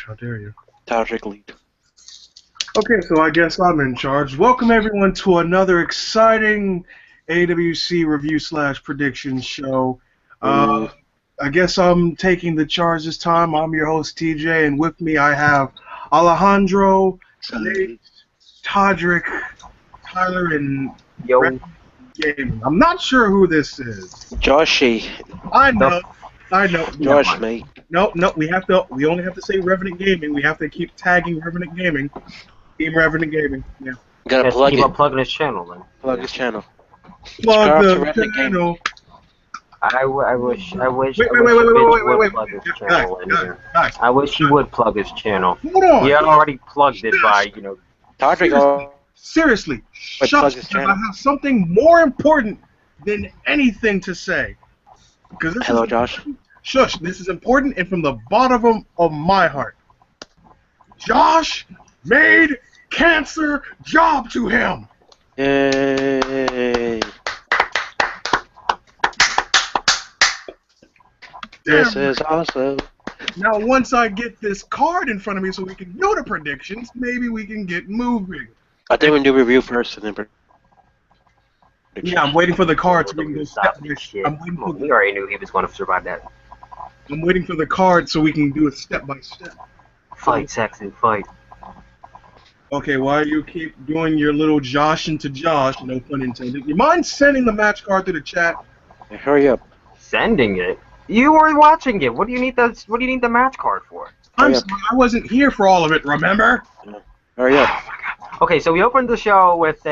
match. How dare you? Todrick lead. Okay, so I guess I'm in charge. Welcome everyone to another exciting AWC review / prediction show. I guess I'm taking the charge this time. I'm your host TJ, and with me I have Alejandro, Nate, Todrick, Tyler, and Yo. Gaming. I'm not sure who this is. Joshy. I know. Josh, mate. No, we only have to say Revenant Gaming. We have to keep tagging Revenant Gaming. Team Revenant Gaming. Yeah. Gotta plug it. Plug in his channel then. Plug his channel. Plug Subscribe to the Revenant channel. I wish Wait, plug his channel in here. Guys. I wish he would plug his channel. Hold on. He already plugged it by, Todrick. Seriously. plug Shush, his because I channel. have something more important than anything to say. Hello, Josh. Shush, this is important and from the bottom of my heart. Josh made cancer job to him. Yay. This is awesome. Now, once I get this card in front of me so we can do the predictions, maybe we can get moving. I think we can do review first and then prediction. Yeah, I'm waiting for the card so we can go step by step. We already knew he was going to survive that. I'm waiting for the card so we can do it step by step. Fight, Saxon, fight. Okay, while you keep doing your little Josh into Josh, no pun intended, you mind sending the match card to the chat? Hey, hurry up. Sending it? You were watching it. What do you need the match card for? I'm sorry, I wasn't here for all of it, remember? Hurry up. Oh my God. Okay, so we opened the show with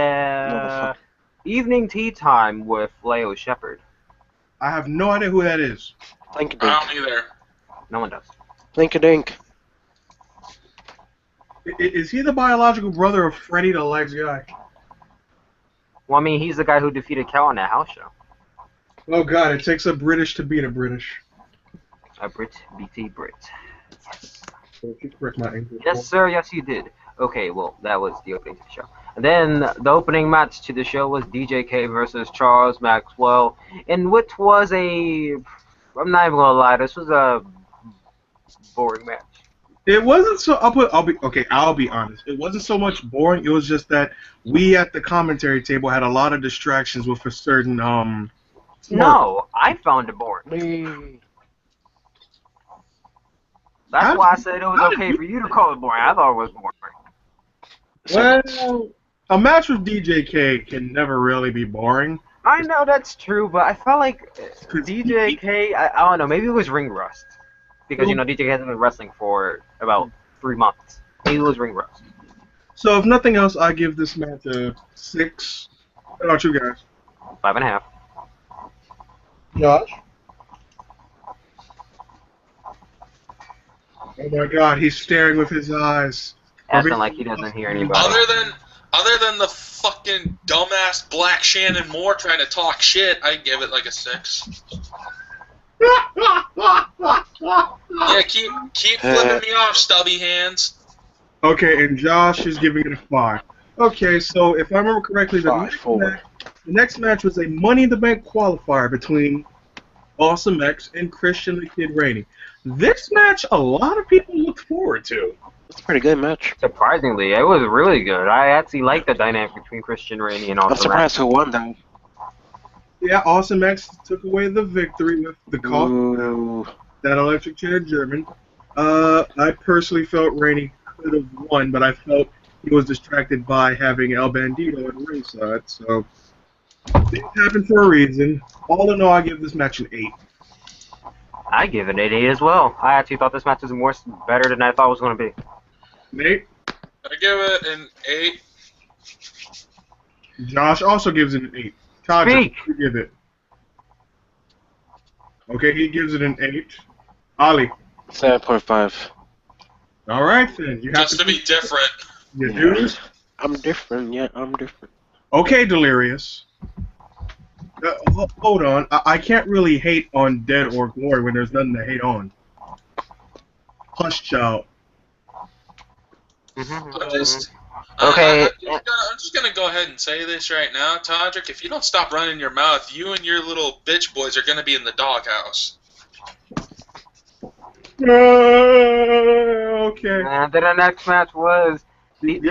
evening tea time with Leo Shepard. I have no idea who that is. Blink a I dink. don't either. No one does. Blink a dink. Is he the biological brother of Freddy the Legs guy? Well, I mean, he's the guy who defeated Cal on that house show. Oh god, it takes a British to beat a British. A Brit, BT Brit. So if you correct my English. Yes, sir. Yes, you did. Okay, well, that was the opening to the show. And then the opening match to the show was DJK versus Charles Maxwell, in which was I'm not even gonna lie, this was a boring match. It wasn't so. I'll be honest. It wasn't so much boring. It was just that we at the commentary table had a lot of distractions with a certain No, I found it boring. That's why I said it was okay for you to call it boring. I thought it was boring. Well, a match with DJK can never really be boring. I know that's true, but I felt like DJK, I don't know, maybe it was ring rust. Because, DJK hasn't been wrestling for about 3 months. Maybe it was ring rust. So, if nothing else, I give this match a 6. How about you guys? 5.5. Josh? Oh my god, he's staring with his eyes. Acting like he doesn't hear anybody. Other than the fucking dumbass Black Shannon Moore trying to talk shit, I give it like a 6. Yeah, keep flipping me off, stubby hands. Okay, and Josh is giving it a 5. Okay, so if I remember correctly, the next match was a Money in the Bank qualifier between Awesome X and Christian the Kid Rainey. This match, a lot of people looked forward to. It's a pretty good match. Surprisingly, it was really good. I actually liked the dynamic between Christian Rainey and Awesome X. I'm surprised who won, though. Yeah, Awesome X took away the victory with the call. That electric chair German. I personally felt Rainey could have won, but I felt he was distracted by having El Bandito at ringside, so things happen for a reason. All in all, I give this match an 8. I give it an 8 as well. I actually thought this match was better than I thought it was going to be. Nate? I give it an 8. Josh also gives it an 8. Todd, you give it. Okay, he gives it an 8. Ali? 7.5. All right, then. You have Just to be different. You do? I'm different, yeah, I'm different. Okay, Delirious. Hold on. I can't really hate on Dead or Glory when there's nothing to hate on. Hush, child. I'm just gonna go ahead and say this right now, Todrick. If you don't stop running your mouth, you and your little bitch boys are gonna be in the doghouse. Okay. And then the next match was this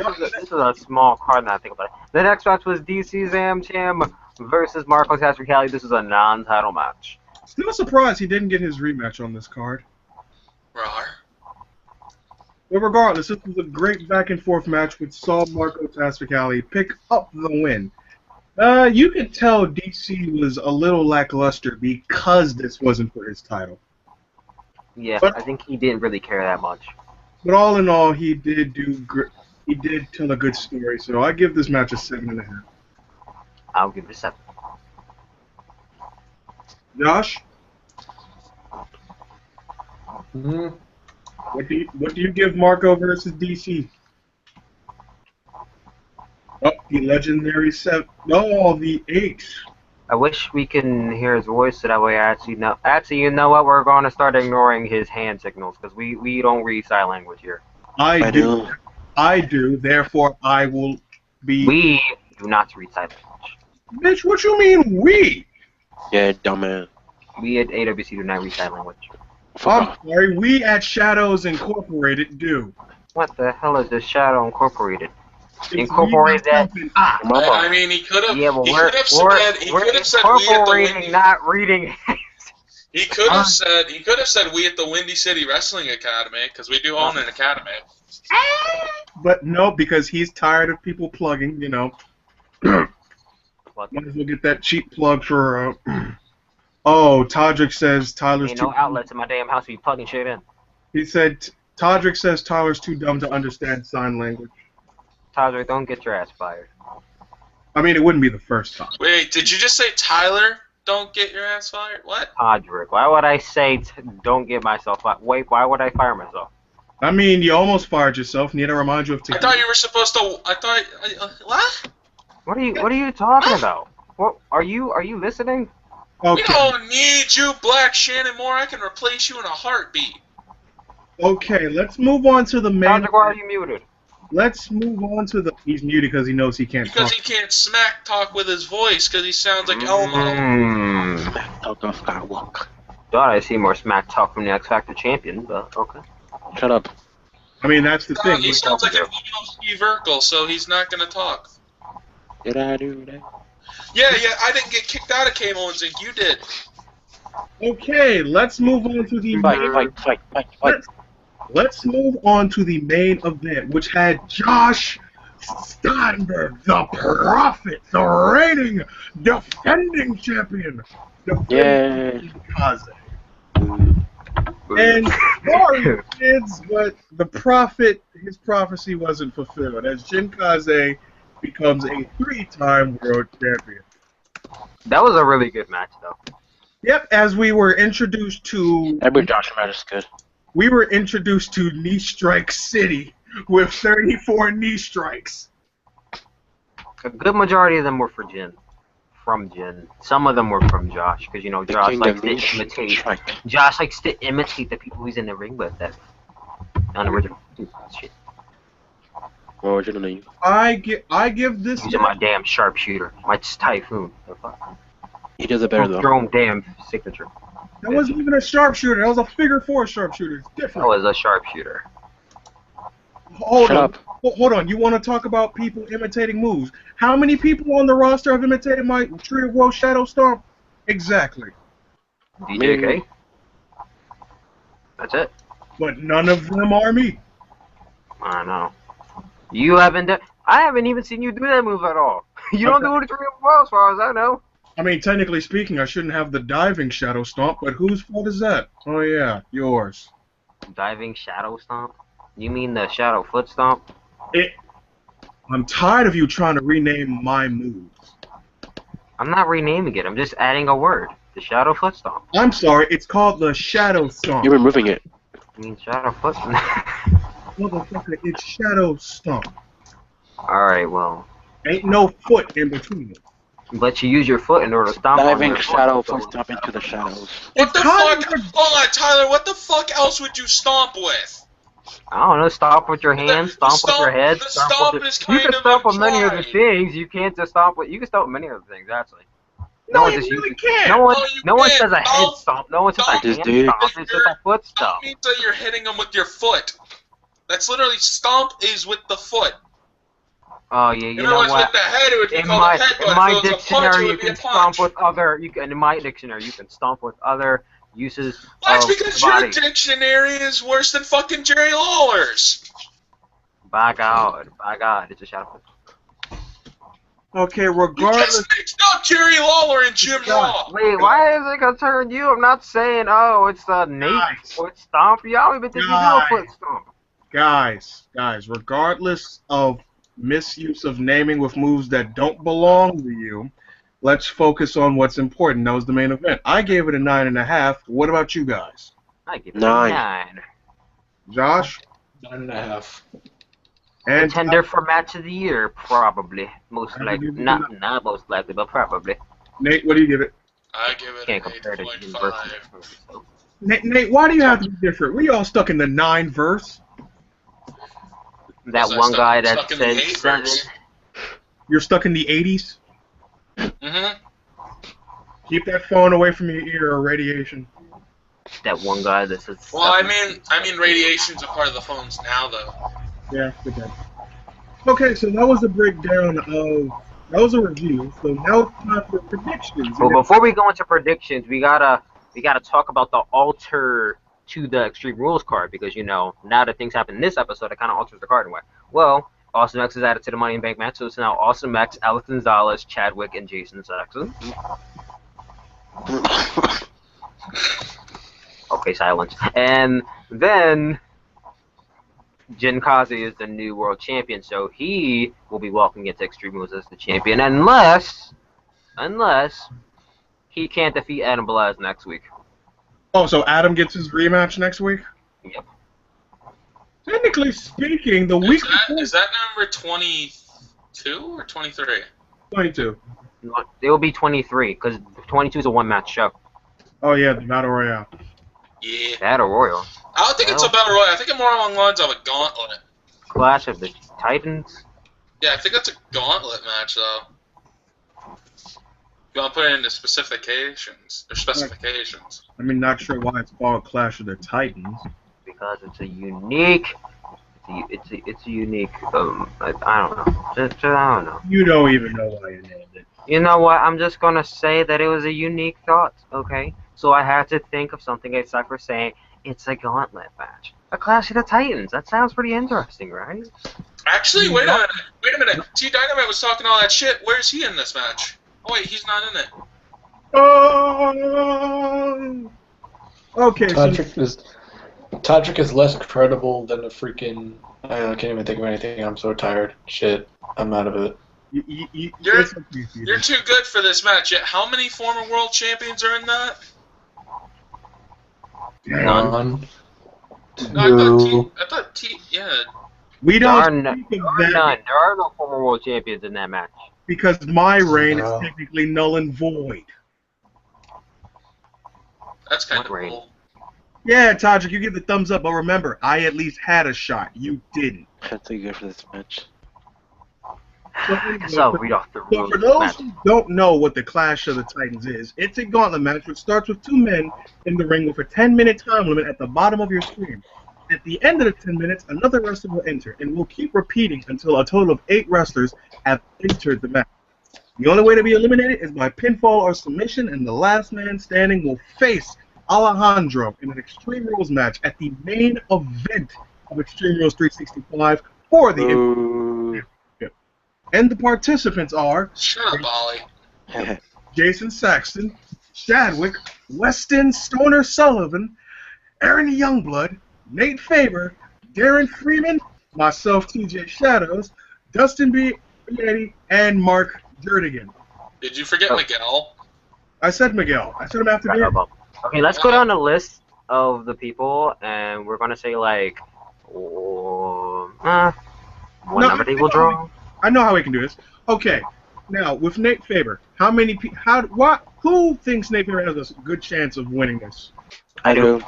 is a small card now I think about it. The next match was DC Zam Cham versus Marco Tastricali. This is a non-title match. Still surprised he didn't get his rematch on this card. Rawr. But regardless, this was a great back and forth match which saw Marco Tastricali pick up the win. You could tell DC was a little lackluster because this wasn't for his title. Yeah, But- I think he didn't really care that much. But all in all, he did he did tell a good story. So I give this match a 7.5. I'll give it a 7. Josh, Mhm. what do you give Marco versus DC? Oh, the legendary 7. Oh, the 8. I wish we can hear his voice so that way I actually know. Actually, you know what? We're going to start ignoring his hand signals because we don't read sign language here. I do. do. I do. Therefore, I will be. We do not read sign language. Bitch, what you mean we? Yeah, dumbass. We at AWC do not read sign language. I'm sorry. We at Shadows Incorporated do. What the hell is this Shadow Incorporated? It's Incorporate we, that. myself, and I. I mean, he could have. Yeah, but he we're could have said. He we're could have said we at the incorporating, Windy. not reading. He could have said. He could have said we at the Windy City Wrestling Academy because we do own an academy. But no, because he's tired of people plugging. You know. Might as well get that cheap plug for. Oh, Todrick says Tyler's Ain't too. no outlets in my damn house. We plugging shit in. He said Todrick says Tyler's too dumb to understand sign language. Tyler, don't get your ass fired. I mean, it wouldn't be the first time. Wait, did you just say Tyler? Don't get your ass fired. What? Todrick, why would I say don't get myself fired? Wait, why would I fire myself? I mean, you almost fired yourself. Need to remind you of. I thought you were supposed to. I thought. What? What are you talking about? What are you listening? We Okay. don't need you, Black Shannon Moore. I can replace you in a heartbeat. Okay, let's move on to the main. Todrick, why are you muted? Let's move on to the. He's muted because he knows he can't Because talk. he can't smack talk with his voice because he sounds like Elmo. Talk off Skywalk. Thought I see more smack talk from the X Factor champion, but okay. Shut up. I mean, that's the thing. He sounds like an emo Steve Urkel, so he's not going to talk. Did I do that? Yeah, I didn't get kicked out of Camo and Zinc. You did. Okay, let's move on to the main. Fight. Let's move on to the main event, which had Josh Steinberg, the Prophet, the reigning, defending champion, defending Kaze. And sorry, kids, but the Prophet, his prophecy wasn't fulfilled, as Jin Kaze becomes a 3-time world champion. That was a really good match, though. Yep, as we were introduced to. Every Josh match is good. We were introduced to Knee Strike City with 34 knee strikes. A good majority of them were for Jin. From Jin. Some of them were from Josh, because, you know, Josh likes to imitate. Josh likes to imitate the people he's in the ring with. That unoriginal shit. What was your name? I give this. Using my damn sharpshooter. My Typhoon. The fuck? He does it better though. Your own damn signature. That wasn't even a sharpshooter. That was a figure 4 sharpshooter. It's different. That was a sharpshooter. Hold Shut on. up. Hold on. You want to talk about people imitating moves? How many people on the roster have imitated my Tree of Woe Shadow Stomp? Exactly. DJK. That's it. But none of them are me. I know. You haven't done. I haven't even seen you do that move at all. You don't do it as far as I know. I mean, technically speaking, I shouldn't have the diving Shadow Stomp, but whose fault is that? Oh yeah, yours. Diving Shadow Stomp? You mean the Shadow Foot Stomp? I'm tired of you trying to rename my moves. I'm not renaming it. I'm just adding a word. The Shadow Foot Stomp. I'm sorry, it's called the Shadow Stomp. You're removing it. I mean Shadow Foot Stomp. Motherfucker, it's Shadow Stomp. Alright, well. Ain't no foot in between it. But you use your foot in order to stomp on Diving your shadow foot. from stop into the shadows. What the kind fuck? of- Hold on, Tyler. What the fuck else would you stomp with? I don't know, stomp with your hands, The stomp with your head, the stomp stomp with is you kind can of stomp with many other implied. things. You can't just stomp with. You can stomp with many other things, actually. No, one you just really uses. can't. No one can't. says a head stomp. No one says a hand just stomp. do it. It's just a foot That stomp. means that you're hitting them with your foot. That's literally stomp is with the foot. Oh yeah, you If it know was what? with the head, it would be In called my a headbutt. in my If it was a punch, it dictionary, you would be a can stomp punch. with other. You can in my dictionary, you can stomp with other uses Well, that's of because the body. your dictionary is worse than fucking Jerry Lawler's. By God, it's a shout out. Okay, You regardless. just mixed up Jerry Lawler and Jim Ross. Wait, why is it concerned you? I'm not saying, oh, it's a Nate Guys. foot stomp. Y'all even think you do a foot stomp. Guys, regardless of misuse of naming with moves that don't belong to you, let's focus on what's important. That was the main event. I gave it a 9.5. What about you guys? I give it 9. a 9. Josh? 9.5. And Contender for match of the year, probably. Most I would likely. give it a Not most likely, but probably. Nate, what do you give it? I give it Can't an compare to Jim 8.5. versus. So. Nate, why do you have to be different? We all stuck in the 9 verse. That Was I one stuck- guy that stuck in the said 8 7. verse? You're stuck in the 80s. Mm-hmm. Keep that phone away from your ear or radiation. That one guy that said 7. Well, I mean, radiation's a part of the phones now, though. Yeah, good that. Okay, so that was a breakdown of. That was a review. So now it's time for predictions. Well, before we go into predictions, we gotta talk about the alter to the Extreme Rules card, because now that things happen in this episode, it kind of alters the card in a way. Well, Awesome X is added to the Money in Bank match, so it's now Awesome X, Alex Gonzalez, Chadwick, and Jason Saxon. Okay, silence. And then Jin Kazi is the new world champion, so he will be walking into Extreme Rules as the champion, unless he can't defeat Adam Belaz next week. Oh, so Adam gets his rematch next week? Yep. Technically speaking, the week before. Is that number 22 or 23? 22. It will be 23, because 22 is a one-match show. Oh, yeah, the Battle Royale. Yeah. Battle Royal. I don't think it's a battle royale. I think it's more along the lines of a gauntlet. Clash of the Titans. Yeah, I think that's a gauntlet match, though. You want to put it into specifications. I mean, not sure why it's called Clash of the Titans. Because it's a unique. It's a unique. I don't know. Just I don't know. You don't even know why you named it. You know what? I'm just gonna say that it was a unique thought. Okay. So I had to think of something aside for saying it's a gauntlet match. A Clash of the Titans. That sounds pretty interesting, right? Actually, wait a minute. T Dynamite was talking all that shit. Where's he in this match? Oh wait, he's not in it. Oh. Okay. Todrick is less credible than a freaking. I can't even think of anything. I'm so tired. Shit, I'm out of it. You're too good for this match. Yet, how many former world champions are in that? None. No, I thought T. Yeah. We There are don't none. speak of that There are no former world champions in that match. because my reign is No. technically null and void. That's kind of What reign? cool. Yeah, Todrick, you get the thumbs up, but remember, I at least had a shot. You didn't. That's too good for this match. I guess I'll read off the So rules for of the those match. who don't know what the Clash of the Titans is, it's a gauntlet match which starts with 2 men in the ring with a 10-minute time limit at the bottom of your screen. At the end of the 10 minutes, another wrestler will enter, and we'll keep repeating until a total of 8 wrestlers have entered the match. The only way to be eliminated is by pinfall or submission, and the last man standing will face Alejandro in an Extreme Rules match at the main event of Extreme Rules 365 for the Ooh. And the participants are Shut up, Ollie. Jason Saxton, Chadwick, Weston Stoner Sullivan, Aaron Youngblood, Nate Faber, Darren Freeman, myself, TJ Shadows, Dustin B. Yeti, and Mark Jernigan. Did you forget Miguel? I said Miguel. I said him after Darren. Okay, let's go down the list of the people, and we're gonna say like, what number they will draw. I know how we can do this. Okay, now with Nate Faber, who thinks Nate Faber has a good chance of winning this? I do.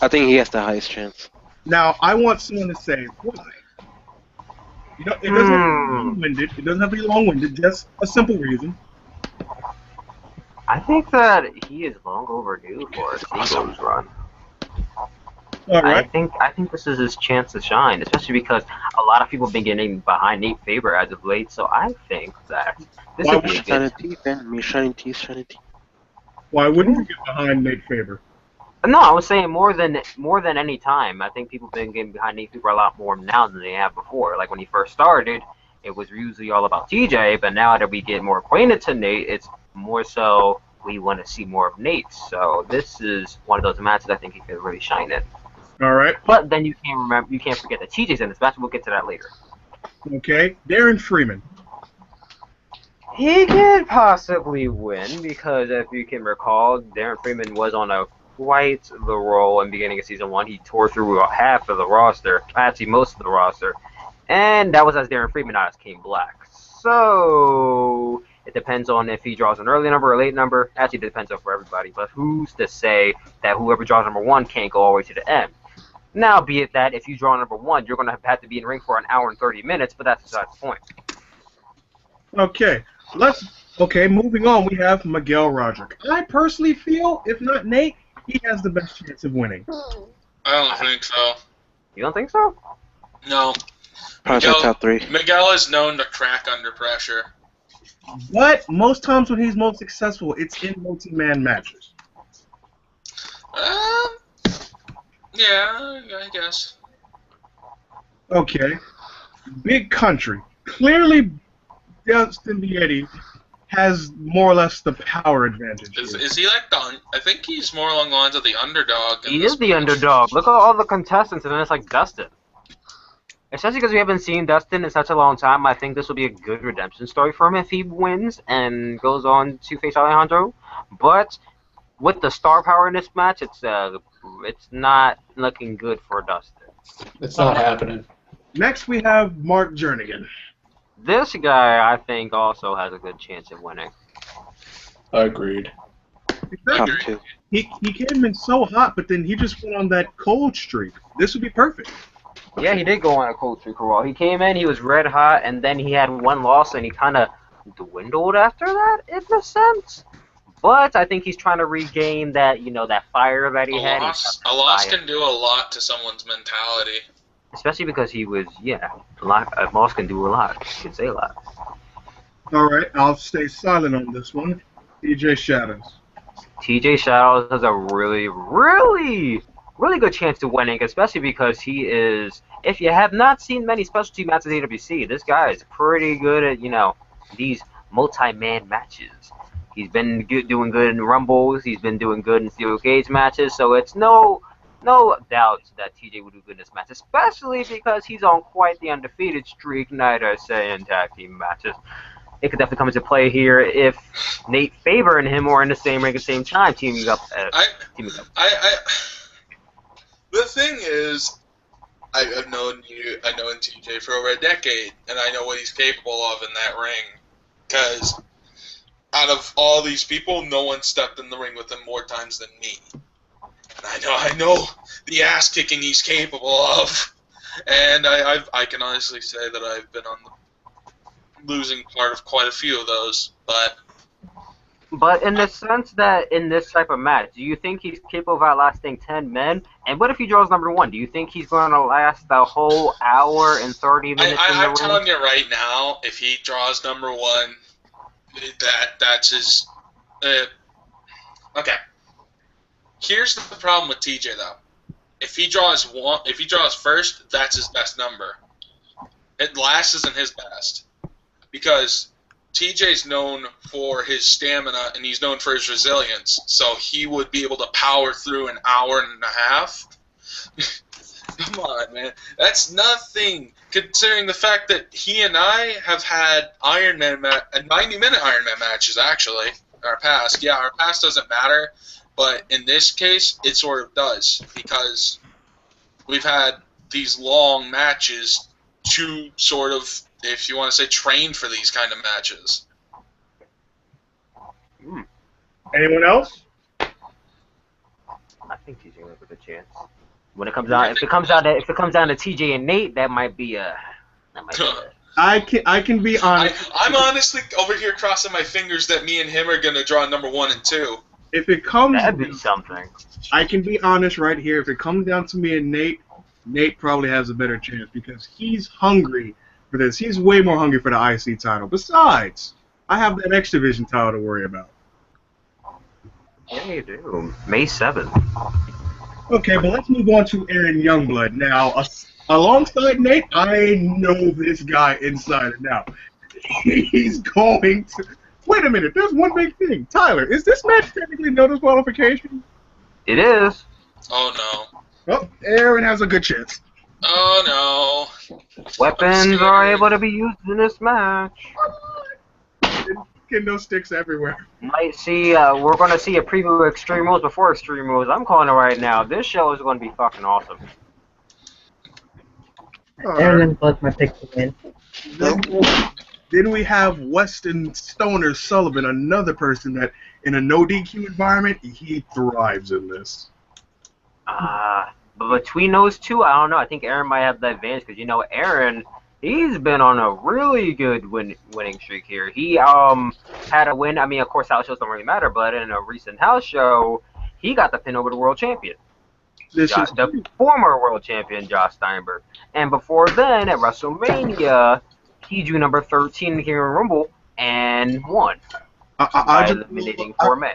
I think he has the highest chance. Now I want someone to say why. You know, it doesn't have to be long-winded. It doesn't have to be long-winded. Just a simple reason. I think that he is long overdue for a singles run. All right. I think this is his chance to shine, especially because a lot of people have been getting behind Nate Faber as of late. So I think that this Why would be a Shining good. teeth, man. I mean, shining teeth, shining teeth. Why wouldn't you get behind Nate Faber? No, I was saying more than any time. I think people have been getting behind Nate Faber a lot more now than they have before. Like when he first started, it was usually all about TJ, but now that we get more acquainted to Nate, it's more so we want to see more of Nate. So this is one of those matches I think he could really shine in. All right. But then you can't forget that TJ's in this match. We'll get to that later. Okay. Darren Freeman. He could possibly win because if you can recall, Darren Freeman was on a quite the roll in the beginning of season 1. He tore through half of the roster, actually most of the roster, and that was as Darren Freeman, not as King Black. So it depends on if he draws an early number or a late number. Actually, it depends on for everybody. But who's to say that whoever draws number 1 can't go all the way to the end? Now, be it that if you draw number 1, you're going to have to be in ring for an hour and 30 minutes, but that's beside the point. Okay. Moving on, we have Miguel Roderick. I personally feel, if not Nate, he has the best chance of winning. I don't think so. You don't think so? No. Probably top 3. Miguel is known to crack under pressure. But most times when he's most successful, it's in multi-man matches. Yeah, I guess. Okay. Big Country. Clearly, Dustin Vietti has more or less the power advantage. Is he like the? I think he's more along the lines of the underdog. He is the underdog. Look at all the contestants, and then it's like Dustin. Especially because we haven't seen Dustin in such a long time, I think this will be a good redemption story for him if he wins and goes on to face Alejandro. But with the star power in this match, it's not looking good for Dustin. It's not happening. Next, we have Mark Jernigan. This guy, I think, also has a good chance of winning. Agreed. Top Exactly. 2. He came in so hot, but then he just went on that cold streak. This would be perfect. Yeah, he did go on a cold streak for a while. He came in, he was red hot, and then he had one loss, and he kind of dwindled after that, in a sense. But I think he's trying to regain that, that fire that he had. A loss can do a lot to someone's mentality. Especially because he was, a loss can do a lot. You can say a lot. All right, I'll stay silent on this one. TJ Shadows. TJ Shadows has a really, really, really good chance to winning, especially because he is, if you have not seen many specialty matches at AWC, this guy is pretty good at, these multi-man matches. He's been doing good in Rumbles, he's been doing good in Steel Cage matches, so it's no doubt that TJ would do good in this match, especially because he's on quite the undefeated streak, night I say, in tag team matches. It could definitely come into play here if Nate Faber and him are in the same ring at the same time, teaming up. The thing is, I've known TJ for over a decade, and I know what he's capable of in that ring. Because out of all these people, no one stepped in the ring with him more times than me. And I know the ass kicking he's capable of, and I can honestly say that I've been on the losing part of quite a few of those, But in the sense that in this type of match, do you think he's capable of outlasting 10 men? And what if he draws number 1? Do you think he's going to last the whole hour and 30 minutes in the ring? I'm telling you right now, if he draws number 1, that's his. Okay. Here's the problem with TJ though. If he draws first, that's his best number. Last isn't his best, because TJ's known for his stamina and he's known for his resilience, so he would be able to power through an hour and a half. Come on, man. That's nothing, considering the fact that he and I have had 90-minute Iron Man matches, actually, in our past. Yeah, our past doesn't matter, but in this case, it sort of does, because we've had these long matches to sort of, if you want to say, train for these kind of matches. Anyone else? I think TJ will have a good chance. When it comes down, if it comes down to TJ and Nate, that might be a. I can be honest. I'm honestly over here crossing my fingers that me and him are gonna draw number 1 and 2. If it comes, That'd be something. I can be honest right here. If it comes down to me and Nate, Nate probably has a better chance because he's hungry for this. He's way more hungry for the IC title. Besides, I have that X Division title to worry about. Yeah, you do. May 7th. Okay, but let's move on to Aaron Youngblood. Now, alongside Nate, I know this guy inside and out. He's going to... Wait a minute, there's one big thing. Tyler, is this match technically no disqualification? It is. Oh no. Oh, Aaron has a good chance. Oh no. Weapons are able to be used in this match. Kendo sticks everywhere. Might see, we're going to see a preview of Extreme Rules before Extreme Rules. I'm calling it right now. This show is going to be fucking awesome. Aaron plus my pick to win. Then we have Weston Stoner Sullivan, another person that, in a no DQ environment, he thrives in this. But between those two, I don't know. I think Aaron might have the advantage because, you know, Aaron, he's been on a really good winning streak here. He had a win. I mean, of course, house shows don't really matter, but in a recent house show, he got the pin over the world champion. The former world champion, Josh Steinberg. And before then, at WrestleMania, he drew number 13 in the King of the Rumble and won by eliminating 4 men.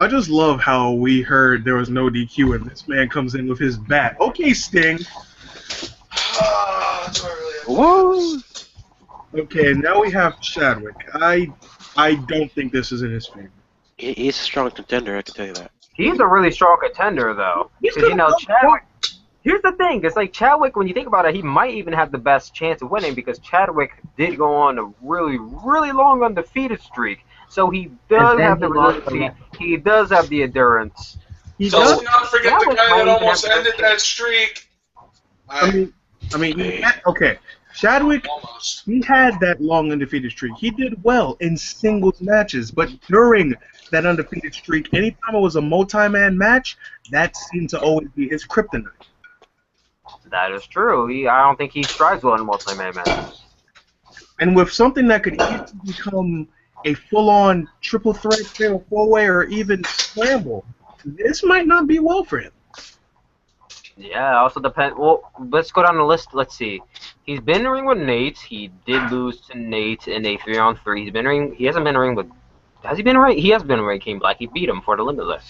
I just love how we heard there was no DQ and this man comes in with his bat. Okay, Sting. Woo! Okay, now we have Chadwick. I don't think this is in his favor. He's a strong contender, I can tell you that. He's a really strong contender, though. Because, you know, Chadwick... Here's the thing. It's like Chadwick, when you think about it, he might even have the best chance of winning because Chadwick did go on a really, really long undefeated streak. So he does have the resiliency. He does have the endurance. So let's not forget the guy that almost ended that streak. I mean, okay. Chadwick, he had that long undefeated streak. He did well in singles matches, but during that undefeated streak, anytime it was a multi-man match, that seemed to always be his kryptonite. That is true. I don't think he strives well in multi-man matches. And with something that could easily become a full-on triple threat, fatal four-way, or even scramble, this might not be well for him. Yeah, also depends. Well, let's go down the list. Let's see. He's been in the ring with Nate. He did lose to Nate in a 3-on-3. He hasn't been in the ring with. Has he been in the ring? He has been in the ring with King Black. He beat him for the Limitless.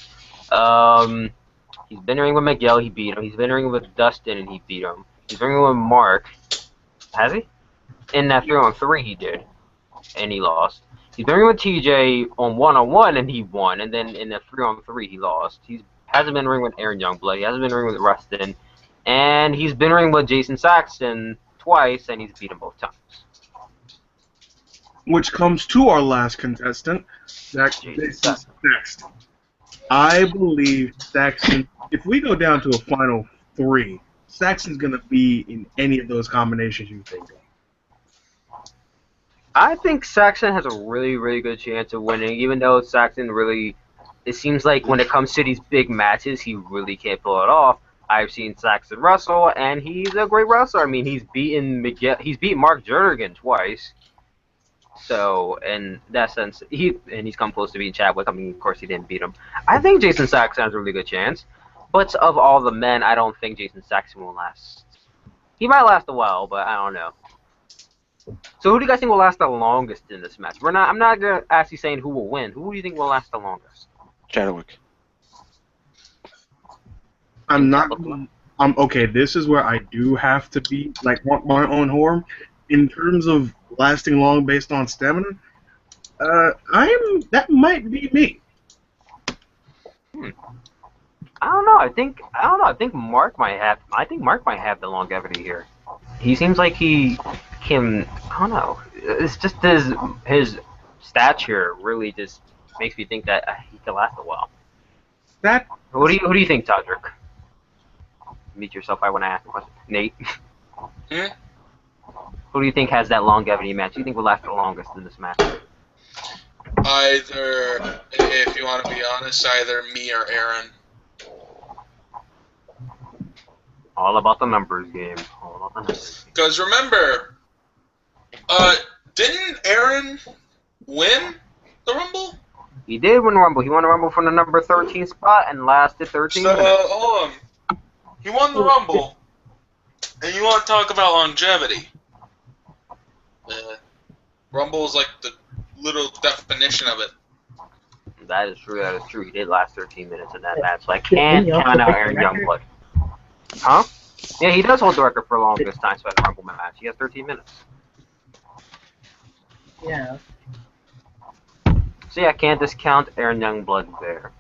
He's been in the ring with Miguel. He beat him. He's been in the ring with Dustin, and he beat him. He's been in the ring with Mark. Has he? In that 3-on-3, he did, and he lost. He's been in the ring with TJ on 1-on-1, and he won. And then in the 3-on-3, he lost. He hasn't been in the ring with Aaron Youngblood. He hasn't been in the ring with Rustin. And he's been in the ring with Jason Saxton twice, and he's beat him both times. Which comes to our last contestant, Jason Saxton. I believe Saxton, if we go down to a final 3, Saxton's going to be in any of those combinations you think of. I think Saxton has a really, really good chance of winning, even though Saxton really, it seems like when it comes to these big matches, he really can't pull it off. I've seen Saxton wrestle, and he's a great wrestler. I mean, he's beaten Mark Jernigan twice. So, in that sense, he's come close to beating Chadwick. I mean, of course, he didn't beat him. I think Jason Saxton has a really good chance. But of all the men, I don't think Jason Saxton will last. He might last a while, but I don't know. So, who do you guys think will last the longest in this match? I'm not gonna actually saying who will win. Who do you think will last the longest? Chadwick. Okay, this is where I do have to be, like, my own horn. In terms of lasting long based on stamina, that might be me. I don't know. I think Mark might have. I think Mark might have the longevity here. He seems like he can. I don't know. It's just his stature really just makes me think that he can last a while. Who do you think, Todrick? Meet yourself. I want to ask a question. Nate. Who do you think has that longevity match? Who do you think will last the longest in this match? Either, if you want to be honest, either me or Aaron. All about the numbers game. All about the numbers. Because remember, Didn't Aaron win the Rumble? He did win the Rumble. He won the Rumble from the number 13 spot and lasted 13 So, minutes. hold on. He won the Rumble, and you want to talk about longevity. Rumble is like the little definition of it. That is true. That is true. He did last 13 minutes in that match. So I can't count out Aaron Youngblood. Huh? Yeah, he does hold the record for the longest time spent in a Rumble match. He has 13 minutes. Yeah. So yeah, I can't discount Aaron Youngblood there.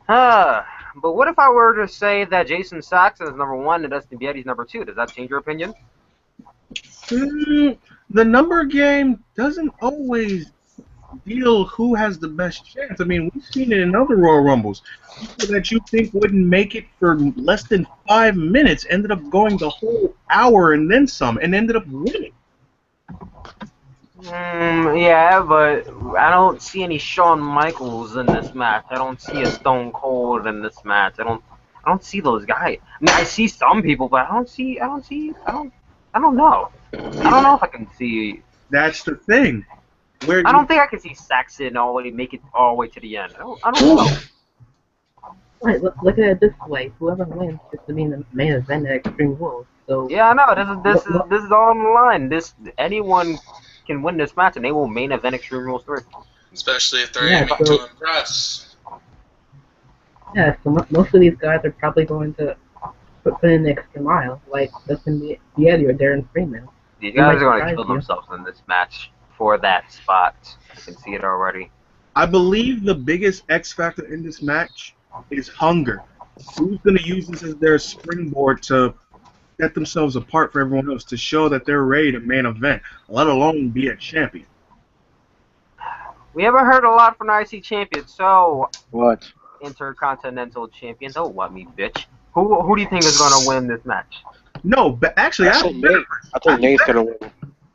But what if I were to say that Jason Saxon is number 1 and Dustin Beatty's number 2? Does that change your opinion? The number game doesn't always deal who has the best chance. I mean, we've seen it in other Royal Rumbles. People that you think wouldn't make it for less than 5 minutes ended up going the whole hour and then some, and ended up winning. Yeah, but I don't see any Shawn Michaels in this match. I don't see a Stone Cold in this match. I don't see those guys. I mean, I see some people, but I don't know. I don't know if I can see. That's the thing. I don't think I can see Saxon make it all the way to the end. I don't know. Right, look at it this way. Whoever wins gets to be in the main event at Extreme Rules. So Yeah, I know. This is all on the line. Anyone can win this match, and they will main event Extreme Rules 3. Especially if they're Yeah, aiming so- to impress. yeah, so most of these guys are probably going to put in the extra mile, like Dustin Beatty or Darren Freeman. These It might guys are going to surprise kill you. themselves in this match for that spot. I can see it already. I believe the biggest X factor in this match is hunger. Who's going to use this as their springboard to set themselves apart from everyone else, to show that they're ready to main event, let alone be a champion? We haven't heard a lot from the IC champion, so What? Intercontinental champion. Don't want me, bitch. Who do you think is going to win this match? No, but actually, I think Nate's gonna win.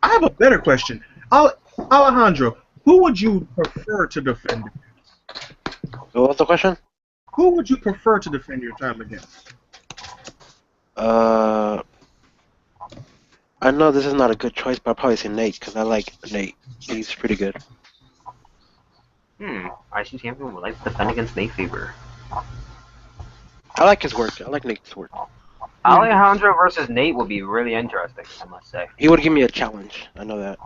have a better question. Alejandro, who would you prefer to defend? What was the question? Who would you prefer to defend your title against? I know this is not a good choice, but I'll probably say Nate, because I like Nate. He's pretty good. IC champion would like to defend against Nate Faber. I like his work. I like Nate's work. Alejandro versus Nate would be really interesting, I must say. He would give me a challenge. I know that.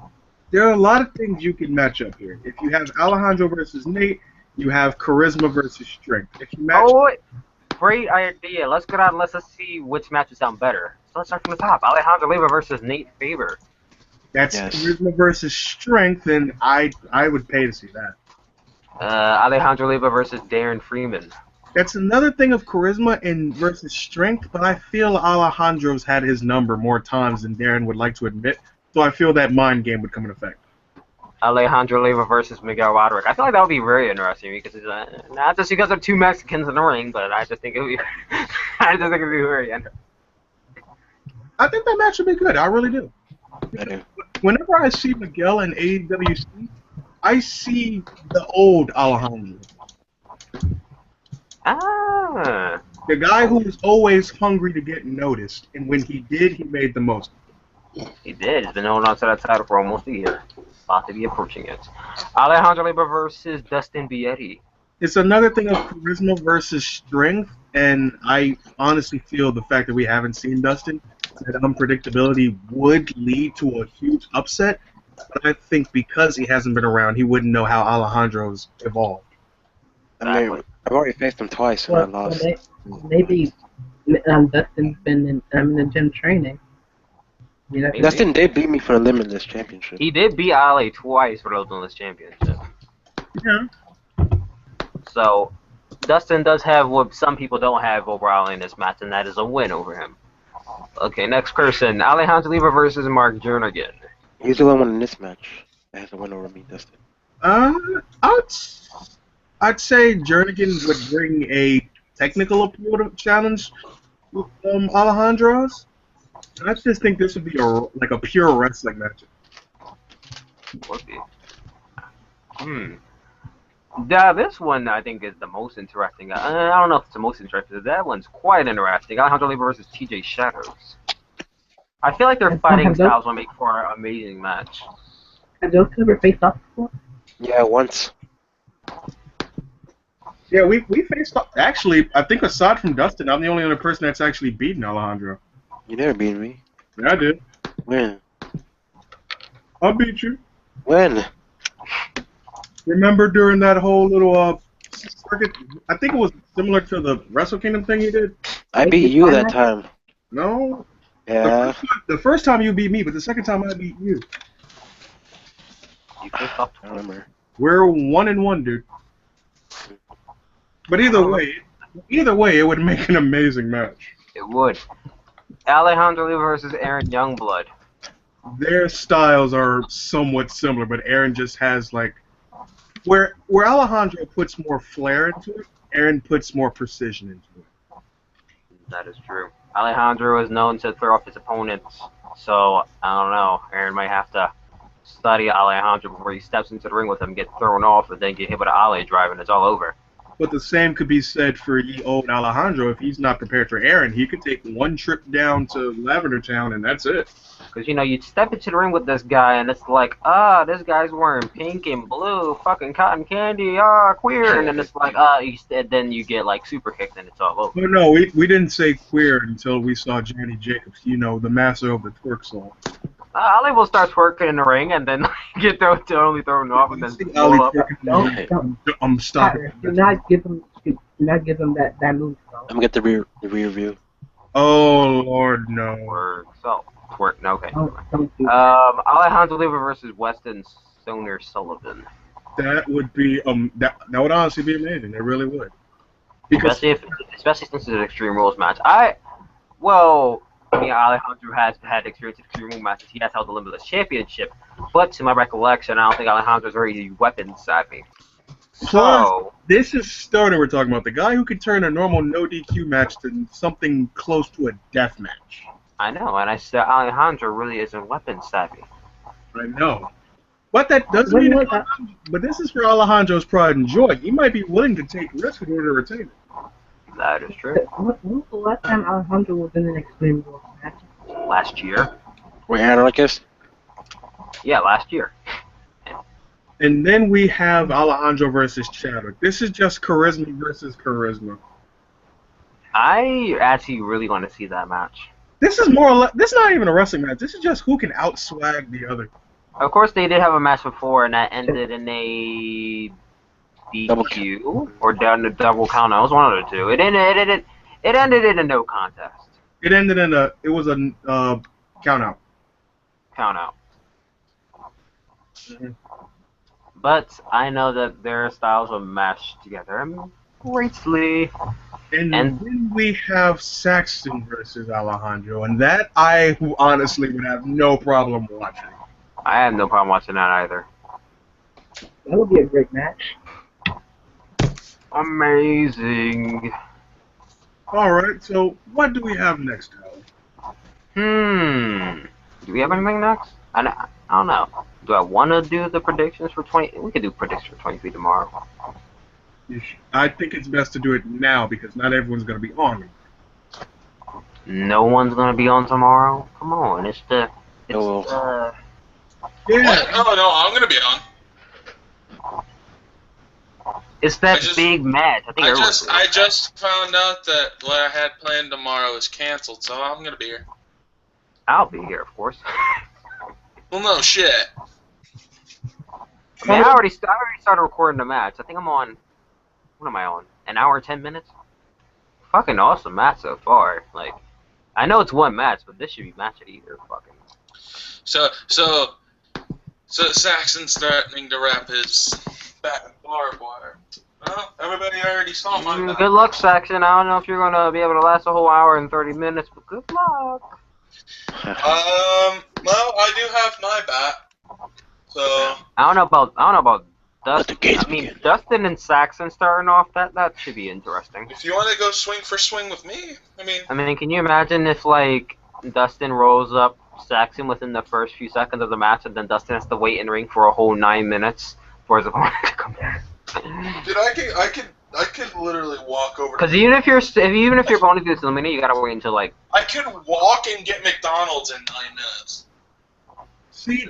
There are a lot of things you can match up here. If you have Alejandro versus Nate, you have charisma versus strength. If you match Great idea. Let's go down and let's see which matches sound better. So let's start from the top. Alejandro Leva versus Nate Faber. that's Yes. charisma versus strength, then I would pay to see that. Alejandro Leva versus Darren Freeman. That's another thing of charisma and versus strength, but I feel Alejandro's had his number more times than Darren would like to admit, so I feel that mind game would come in effect. Alejandro Leva versus Miguel Roderick. I feel like that would be very interesting because not just because of two Mexicans in the ring, but I just think it would be, very interesting. I think that match would be good. I really do. I do. Whenever I see Miguel in AWC, I see the old Alejandro. The guy who was always hungry to get noticed, and when he did, he made the most. He did. He's been holding on to that title for almost a year. About to be approaching it. Alejandro Leva versus Dustin Beatty. It's another thing of charisma versus strength, and I honestly feel the fact that we haven't seen Dustin, that unpredictability would lead to a huge upset. But I think because he hasn't been around, he wouldn't know how Alejandro's evolved. I mean, I've already faced him twice and I lost. Maybe Dustin's been in the gym training. You know, Dustin did beat me for the Limitless Championship. He did beat Ale twice for the Limitless Championship. Yeah. So, Dustin does have what some people don't have over Ale in this match, and that is a win over him. Okay, next person. Alejandro Leva versus Mark Jernigan. He's the only one in this match that has a win over me, Dustin. I'd say Jernigan would bring a technical appeal to challenge Alejandro's. I just think this would be like a pure wrestling match. Would be. Yeah, this one I think is the most interesting. I don't know if it's the most interesting. That one's quite interesting. Alejandro Leva versus TJ Shadows. I feel like their Have fighting those- styles will make for an amazing match. Have those two ever faced off before? Yeah, once. Yeah, we faced off. Actually, I think aside from Dustin, I'm the only other person that's actually beaten Alejandro. You never beat me. Yeah, I did. When? I beat you. When? Remember during that whole little circuit? I think it was similar to the Wrestle Kingdom thing you did. I beat you that time. No. Yeah. The first time you beat me, but the second time I beat you. You faced off I don't remember. We're 1-1, dude. But either way, it would make an amazing match. It would. Alejandro Lee versus Aaron Youngblood. Their styles are somewhat similar, but Aaron just has like where Alejandro puts more flair into it, Aaron puts more precision into it. That is true. Alejandro is known to throw off his opponents, so I don't know. Aaron might have to study Alejandro before he steps into the ring with him, get thrown off, and then get hit with an Ale drive, and it's all over. But the same could be said for ye old Alejandro. If he's not prepared for Aaron, he could take one trip down to Lavender Town and that's it. Because, you step into the ring with this guy, and it's like, this guy's wearing pink and blue, fucking cotton candy, queer. And then it's like, then you get, like, super kicked, and it's all over. But no, we didn't say queer until we saw Johnny Jacobs, the master of the twerk song. Ali will start twerking in the ring, and then get totally thrown off, and then Ali blow up. twerking in the ring. I'm stopping. Do not give him that move. Though. I'm gonna get the rear view. Oh Lord, no. Twerk. No, okay. Don't do Alejandro Lee versus Weston Stoner Sullivan. That would be that would honestly be amazing. It really would. Because Especially since it's an Extreme Rules match. Alejandro has had experience in Extreme Rules matches. He has held the Limitless Championship, but to my recollection, I don't think Alejandro's very weapon savvy. So this is Stoner we're talking about. The guy who could turn a normal no DQ match to something close to a death match. I know, and I said Alejandro really isn't weapon savvy. I know. But that doesn't mean but this is for Alejandro's pride and joy. He might be willing to take risks in order to retain it. That is true. When was the last time Alejandro was in an Extreme Rules match? Last year. Wait, Anarchist? Yeah, last year. And then we have Alejandro versus Chadwick. This is just charisma versus charisma. I actually really want to see that match. This is more or less, this is not even a wrestling match. This is just who can outswag the other. Of course, they did have a match before, and that ended in a DQ or down the double count. It was one of the two. It ended in a no contest. It ended in it was a count out. Count out. But I know that their styles will match together greatly. And then we have Saxton versus Alejandro, and that I honestly would have no problem watching. I have no problem watching that either. That would be a great match. Amazing. Alright, so what do we have next, Alan? Do we have anything next? I don't know. Do I want to do the predictions for 20? We could do predictions for 23 tomorrow. I think it's best to do it now because not everyone's going to be on. No one's going to be on tomorrow? Come on, Yeah. What? No, I'm gonna be on. It's that big match. I just found out that what I had planned tomorrow is canceled, so I'm gonna be here. I'll be here, of course. Well, no shit. I mean, I already started recording the match. I think I'm on. What am I on? An hour and 10 minutes? Fucking awesome match so far. Like, I know it's one match, but this should be match of either. Fucking. So Saxon's threatening to wrap his back in barbed wire. Well, everybody already saw my back. Good luck, Saxon. I don't know if you're gonna be able to last a whole hour and 30 minutes, but good luck. Well, I do have my bat. So I don't know about Let the Dustin. gates I mean, begin. Dustin and Saxon starting off, that should be interesting. if you want to go swing for swing with me, I mean, can you imagine if, like, Dustin rolls up Saxon within the first few seconds of the match, and then Dustin has to wait in ring for a whole 9 minutes for his opponent to come back? dude, I could literally walk over. Because even if your opponent gets eliminated, you gotta wait until like. I could walk and get McDonald's in 9 minutes. See,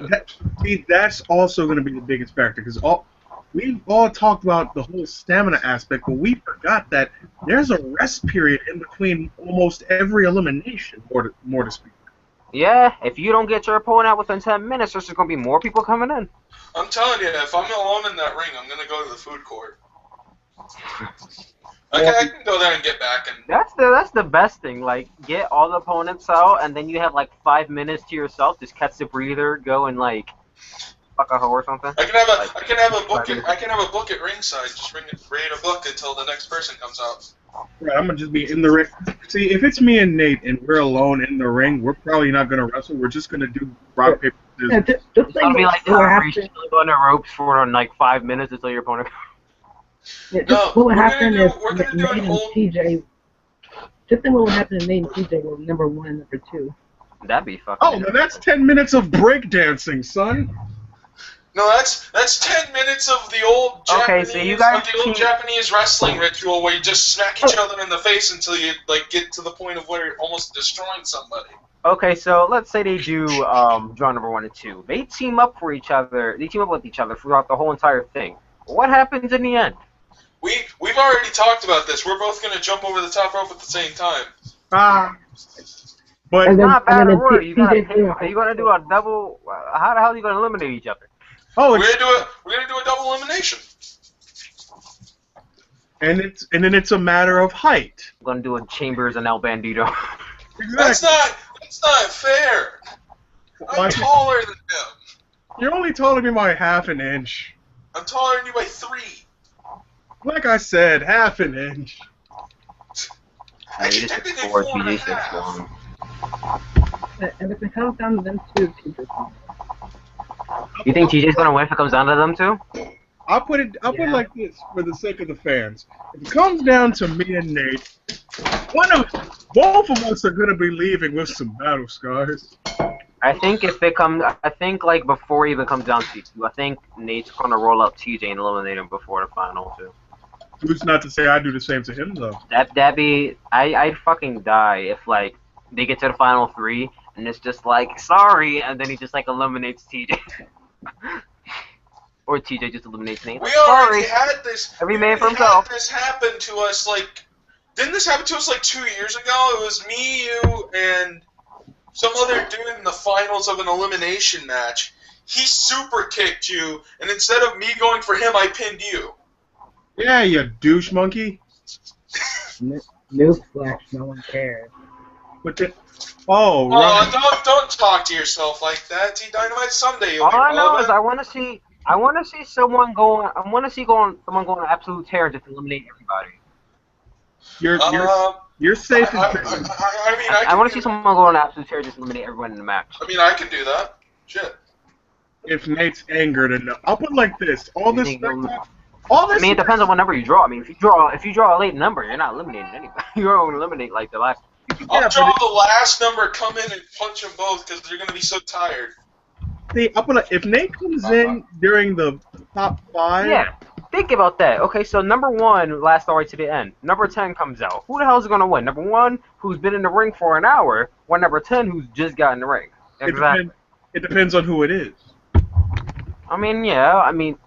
that's also going to be the biggest factor because we've all talked about the whole stamina aspect, but we forgot that there's a rest period in between almost every elimination, more to speak. Yeah, if you don't get your opponent out within 10 minutes, there's just gonna be more people coming in. I'm telling you, if I'm alone in that ring, I'm gonna go to the food court. Okay, I can go there and get back and. That's the best thing. Like, get all the opponents out, and then you have like 5 minutes to yourself. Just catch the breather, go and like fuck a hoe or something. I can have a book at ringside. Just read a book until the next person comes out. Right, I'm gonna just be in the ring. See, if it's me and Nate and we're alone in the ring, we're probably not gonna wrestle. We're just gonna do rock paper scissors. Yeah, just It's gonna be like what you're happened. on the ropes for like 5 minutes until your opponent. Yeah, just No, what would we're happen gonna if do- we're gonna do Nate an and old- TJ? Just think what would happen if Nate and TJ were number 1 and number 2. That'd be fucking. Oh, now that's 10 minutes of breakdancing, son. No, that's 10 minutes of the old Okay, Japanese, so you guys keep- Japanese wrestling ritual where you just smack each other in the face until you like get to the point of where you're almost destroying somebody. Okay, so let's say they do draw number 1 and 2. They team up for each other. They team up with each other throughout the whole entire thing. What happens in the end? We've already talked about this. We're both gonna jump over the top rope at the same time. But And then- Not bad and then order. You gotta TJ pick, are you gonna do a double? How the hell are you gonna eliminate each other? oh, We're gonna do a double elimination. and then it's a matter of height. I'm gonna do a Chambers and El Bandito. That's not fair. I'm Why- taller than him. You're only taller than me by half an inch. I'm taller than you by 3. Like I said, half an inch. I You can just technically 4, 4 and a TJ 6 half. 1. And if it comes down to them two, TJ. You think TJ's gonna win if it comes down to them two? I'll put it like this for the sake of the fans. If it comes down to me and Nate, both of us are gonna be leaving with some battle scars. I think like before it even comes down to you, I think Nate's gonna roll up TJ and eliminate him before the final two. Who's not to say I do the same to him though? I'd fucking die if like they get to the final 3 and it's just like sorry, and then he just like eliminates TJ. Or TJ just eliminates Nate. We Like, already sorry. had this. Every we man for already himself. Had this happen to us like. Didn't this happen to us like 2 years ago? It was me, you, and some other dude in the finals of an elimination match. He super kicked you, and instead of me going for him, I pinned you. Yeah, you douche monkey. Newsflash, no one cares. But then, oh, Oh, right. don't talk to yourself like that. T Dynamite someday you'll All be I know is relevant. I want to see someone going. I want to see someone going on absolute tear and just eliminate everybody. You're safe. I mean, I want to see someone go on absolute tear and just eliminate everyone in the match. I mean, I can do that. Shit. If Nate's angered enough, I'll put it like this: You think all this. I mean, it depends on what number you draw. I mean, if you draw a late number, you're not eliminating anybody. You're going to eliminate like the last. I'll draw the last number, come in and punch them both because they're going to be so tired. See, I'll put it, if Nate comes in during the top 5, Yeah, think about that. Okay, so number 1 lasts all the way to the end. Number 10 comes out. Who the hell is going to win? Number 1, who's been in the ring for an hour, or number 10, who's just got in the ring? Exactly. It depends on who it is. I mean, yeah. I mean,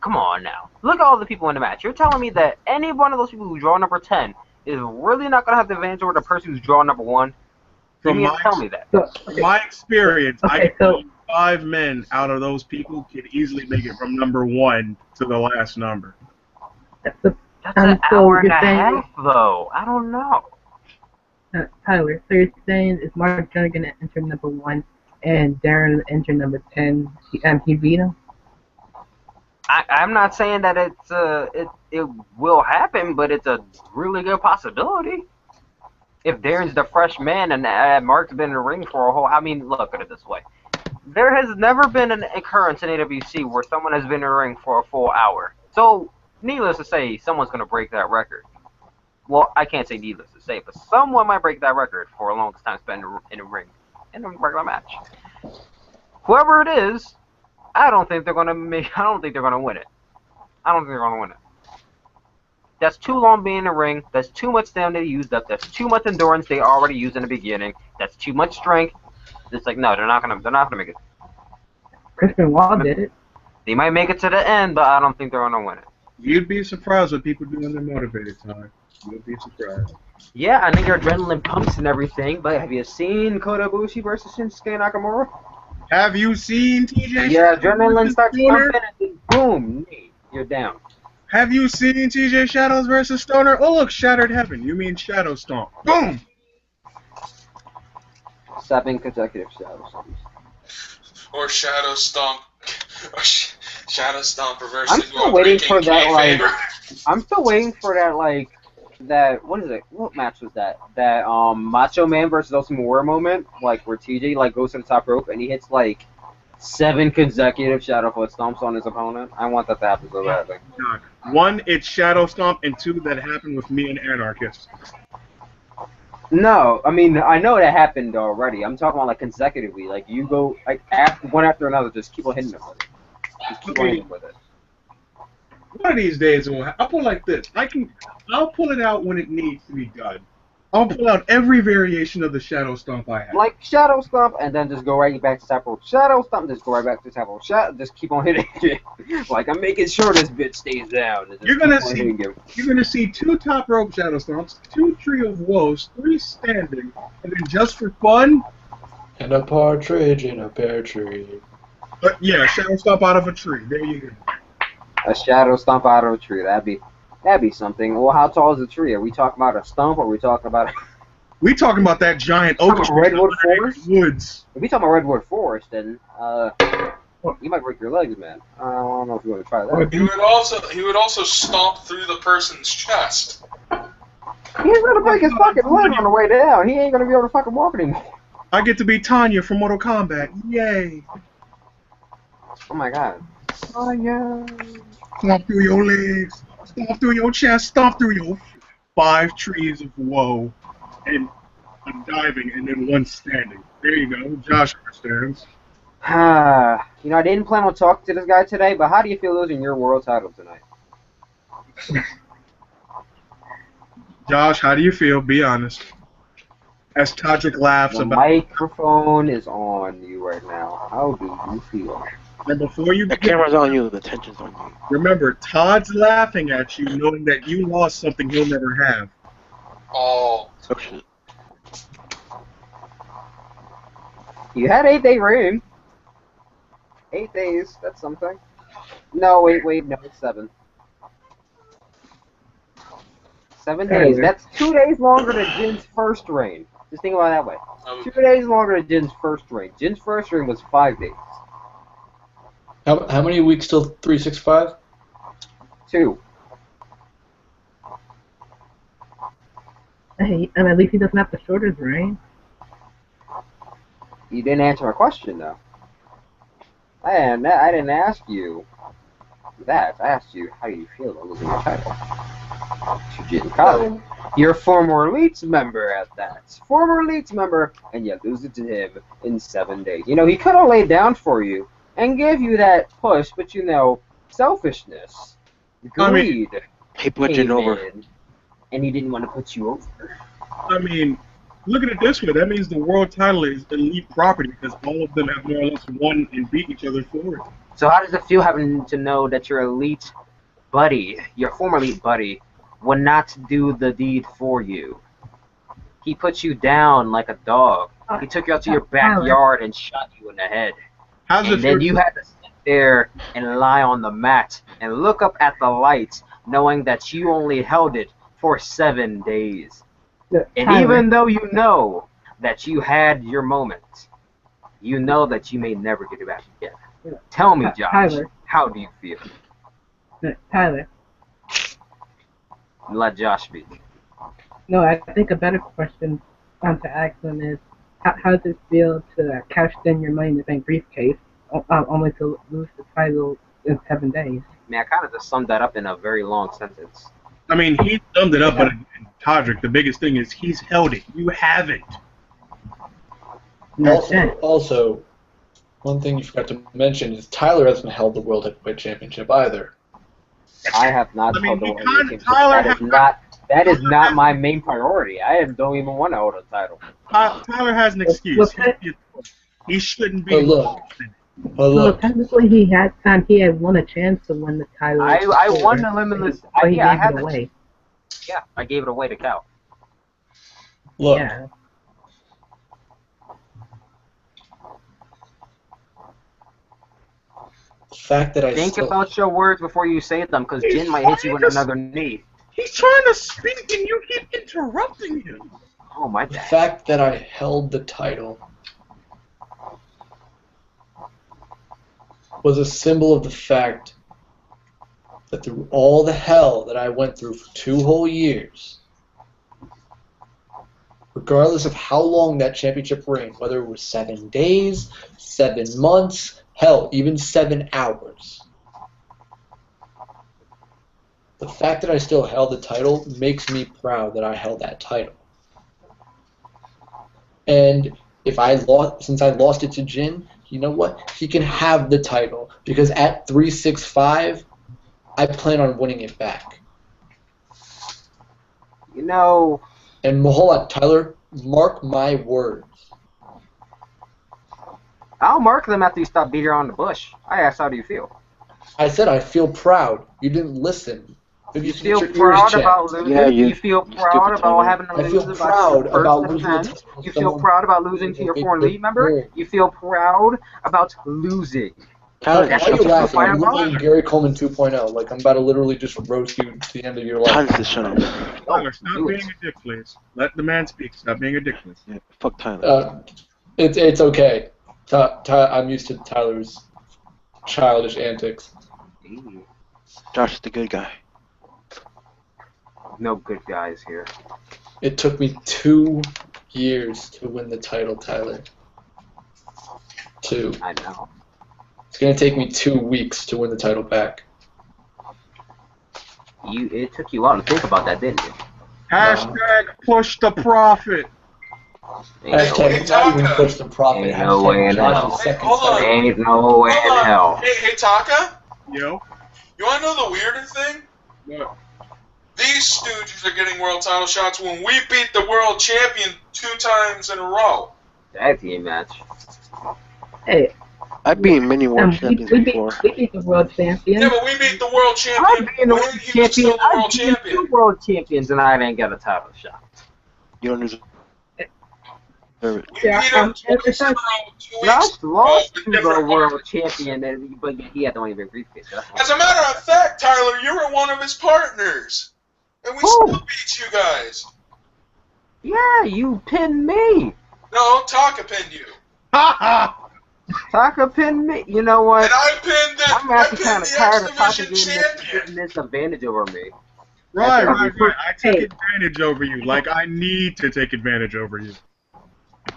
come on now. Look at all the people in the match. You're telling me that any one of those people who draw number 10 is really not going to have the advantage over the person who's drawing number 1? Tell me that. So, From my experience, I Okay, can so- tell you 5 men out of those people could easily make it from number 1 to the last number. That's an so hour and you're a saying- half, though. I don't know. Tyler, so you're saying is Mark Jones gonna enter number 1 and Darren enter number 10? He beat him. I'm not saying that it will happen, but it's a really good possibility. If Darren's the fresh man and Mark's been in the ring for a whole, I mean, look at it this way: there has never been an occurrence in AWC where someone has been in the ring for a full hour. So, needless to say, someone's going to break that record. Well, I can't say needless to say, but someone might break that record for a longest time spent in a ring in a regular match. Whoever it is, I don't think they're gonna win it. I don't think they're gonna win it. That's too long being in the ring. That's too much stamina they used up. That's too much endurance they already used in the beginning. That's too much strength. It's like no, they're not gonna make it. Chris Benoit did it. They might make it to the end, but I don't think they're gonna win it. You'd be surprised what people do when they're motivated, Ty. You'd be surprised. Yeah, I know your adrenaline pumps and everything, but have you seen Kota Ibushi versus Shinsuke Nakamura? Have you seen TJ? Your Shadows adrenaline versus starts Stoner? pumping and then boom, Nate, you're down. Have you seen TJ Shadows versus Stoner? Oh look, Shattered Heaven. You mean Shadow Stomp? Boom. 7 consecutive shadow stomps. Or Shadow Stomp. Or Shadow Stomp reverse I'm signal still waiting breaking for that, like, kayfabe. I'm still waiting for that, what is it? What match was that? That, Macho Man versus Ultimate moment, like, where TJ, like, goes to the top rope and he hits, like, 7 consecutive shadow foot stomps on his opponent. I want that to happen so badly. God. One, it's Shadow Stomp, and two, that happened with me and Anarchist. No, I mean, I know that happened already. I'm talking about, like, consecutively. Like, you go, like, one after another, just keep on hitting them with it. Just keep on hitting them with it. One of these days, I'll put it like this. I'll pull it out when it needs to be done. I'll pull out every variation of the Shadow Stomp I have. Like, shadow stomp, and then just go right back to top rope. Shadow stomp, just go right back to top rope. Just keep on hitting it. Like, I'm making sure this bitch stays down. And just You're gonna keep on see. hitting him. You're gonna see 2 top rope Shadow Stomps, 2 Tree of Woes, 3 standing, and then just for fun, And a partridge in a pear tree. yeah, Shadow Stomp out of a tree. There you go. A shadow stomp out of a tree. That'd be something. Well, how tall is the tree? Are we talking about a stump, or are we talking about? We talking about that giant oak Talking tree redwood out in forest? the woods. If we talking about redwood forest, then you might break your legs, man. I don't know if you want to try that. He would also stomp through the person's chest. He's gonna break his fucking leg on the way down. He ain't gonna be able to fucking walk anymore. I get to be Tanya from Mortal Kombat. Yay! Oh my god. Oh yeah. Stomp through your legs, stomp through your chest, stomp through your 5 trees of woe, and I'm diving, and then 1 standing. There you go. Josh understands. You know, I didn't plan on talking to this guy today, but how do you feel losing your world title tonight? Josh, how do you feel? Be honest. As Todrick laughs The about. microphone is on you right now. How do you feel? And before you The begin, camera's on you. The tension's on you. remember, Todd's laughing at you, knowing that you lost something he'll never have. Oh, So shit. You had 8-day reign. 8 days, that's something. No, wait, no, it's 7. 7 days. That's 2 days longer than Jin's first reign. Just think about it that way. 2 days longer than Jin's first reign. Jin's first reign was 5 days. How many weeks till 365? 2. Hey, and at least he doesn't have the shortest reign. You didn't answer my question, though. I didn't ask you that. I asked you how you feel about losing your title to Jin Kali. You're a former Elites member at that. Former Elites member, and you lose it to him in 7 days. You know, he could have laid down for you and give you that push, but you know, selfishness, greed, He put you over. and he didn't want to put you over. I mean, look at it this way. That means the world title is elite property because all of them have more or less won and beat each other for it. So how does it feel having to know that your elite buddy, your former elite buddy, would not do the deed for you? He put you down like a dog. He took you out to your backyard and shot you in the head. How's it And then feel? you had to sit there and lie on the mat and look up at the light, knowing that you only held it for 7 days. And even though you know that you had your moment, you know that you may never get it back again. Tell me, Josh, Tyler. how do you feel? Tyler. Let Josh speak. No, I think a better question to ask them is, how does it feel to cash in your Money in the Bank briefcase, only to lose the title in 7 days? I mean, I kind of just summed that up in a very long sentence. I mean, he summed it up, but Todrick, the biggest thing is he's held it. You haven't. Also, one thing you forgot to mention is Tyler hasn't held the World Heavyweight Championship either. I have not I mean, held the he world kind championship. Tyler That is not my main priority. I don't even want to hold a title. Tyler has an excuse. He shouldn't be. But look, Well, technically, he had won a chance to win the title. I won the limitless. But he I gave had it away. Yeah, I gave it away to Cal. look. Yeah. The fact that I Think still, about your words before you say them, because Jin might hit you with another knee. He's trying to speak and you keep interrupting him. Oh my the bad. fact that I held the title was a symbol of the fact that through all the hell that I went through for 2 whole years, regardless of how long that championship reign, whether it was 7 days, 7 months, hell, even 7 hours, the fact that I still held the title makes me proud that I held that title. And if I lost, since I lost it to Jin, you know what? He can have the title because at 365, I plan on winning it back. You know, And hold on, Tyler, mark my words. I'll mark them after you stop beating around the bush. I asked, how do you feel? I said I feel proud. You didn't listen. Maybe You should feel get your ears proud checked. about losing? Yeah, you you feel stupid proud about Tyler. having to I lose feel about proud your about first losing the defense? title. You feel proud about losing to your foreign league member? You feel proud about losing. Tyler, Why are shut you the laughing? fuck I'm up. literally Gary Coleman 2.0. Like, I'm about to literally just roast you to the end of your life. Tyler, just shut up. Tyler, stop being a dick, please. Let the man speak. Stop being a dick, please. Yeah, fuck Tyler. It's okay. I'm used to Tyler's childish antics. Josh is the good guy. No good guys here. It took me 2 years to win the title, Tyler. 2. I know. It's gonna take me 2 weeks to win the title back. It took you a while to think about that, didn't it? Hashtag push the profit. Hashtag not even push the profit. Ain't no way in Hashtag hell. Josh's second Hold on. title. Ain't no way in hell. Hey, Taka? Yo. You want to know the weirder thing? What? These stooges are getting world title shots when we beat the world champion 2 times in a row. Tag team match. Hey, I've been many world champions we before. beat the world champion. Yeah, but we beat the world I've champion been the when world he was champion. still the I've world been champion. 2 world champions and I didn't get a title shot. You don't deserve it. You Yeah, beat him twice in a row, 2 weeks Lost with to the different world partners. champion, but he had the only big briefcase. So As a matter of fact, Tyler, you were one of his partners. And we Who? still beat you guys. yeah, you pinned me. No, Taka pinned you. Ha ha! Taka pinned me. You know what? And I pinned the, I'm I actually pinned kind of the tired X of Taka Division getting champion. this advantage over me. Right. I took Hey. advantage over you. Like, I need to take advantage over you.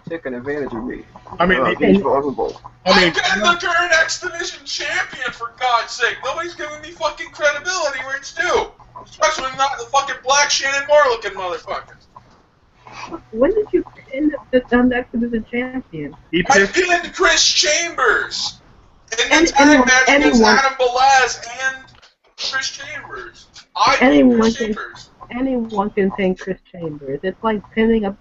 Taking advantage of me. I mean, He's vulnerable. I I mean, pinned the current X Division champion, for God's sake. Nobody's giving me fucking credibility where it's due. Especially not the fucking Black Shannon Moore looking motherfuckers. When did you end up next to the champion? he I pissed. pinned Chris Chambers in the Any- tag anyone- match against anyone- Adam Belaz and Chris Chambers. I pinned Anyone Chris can- Chambers. Anyone can pin Chris Chambers. It's like pinning up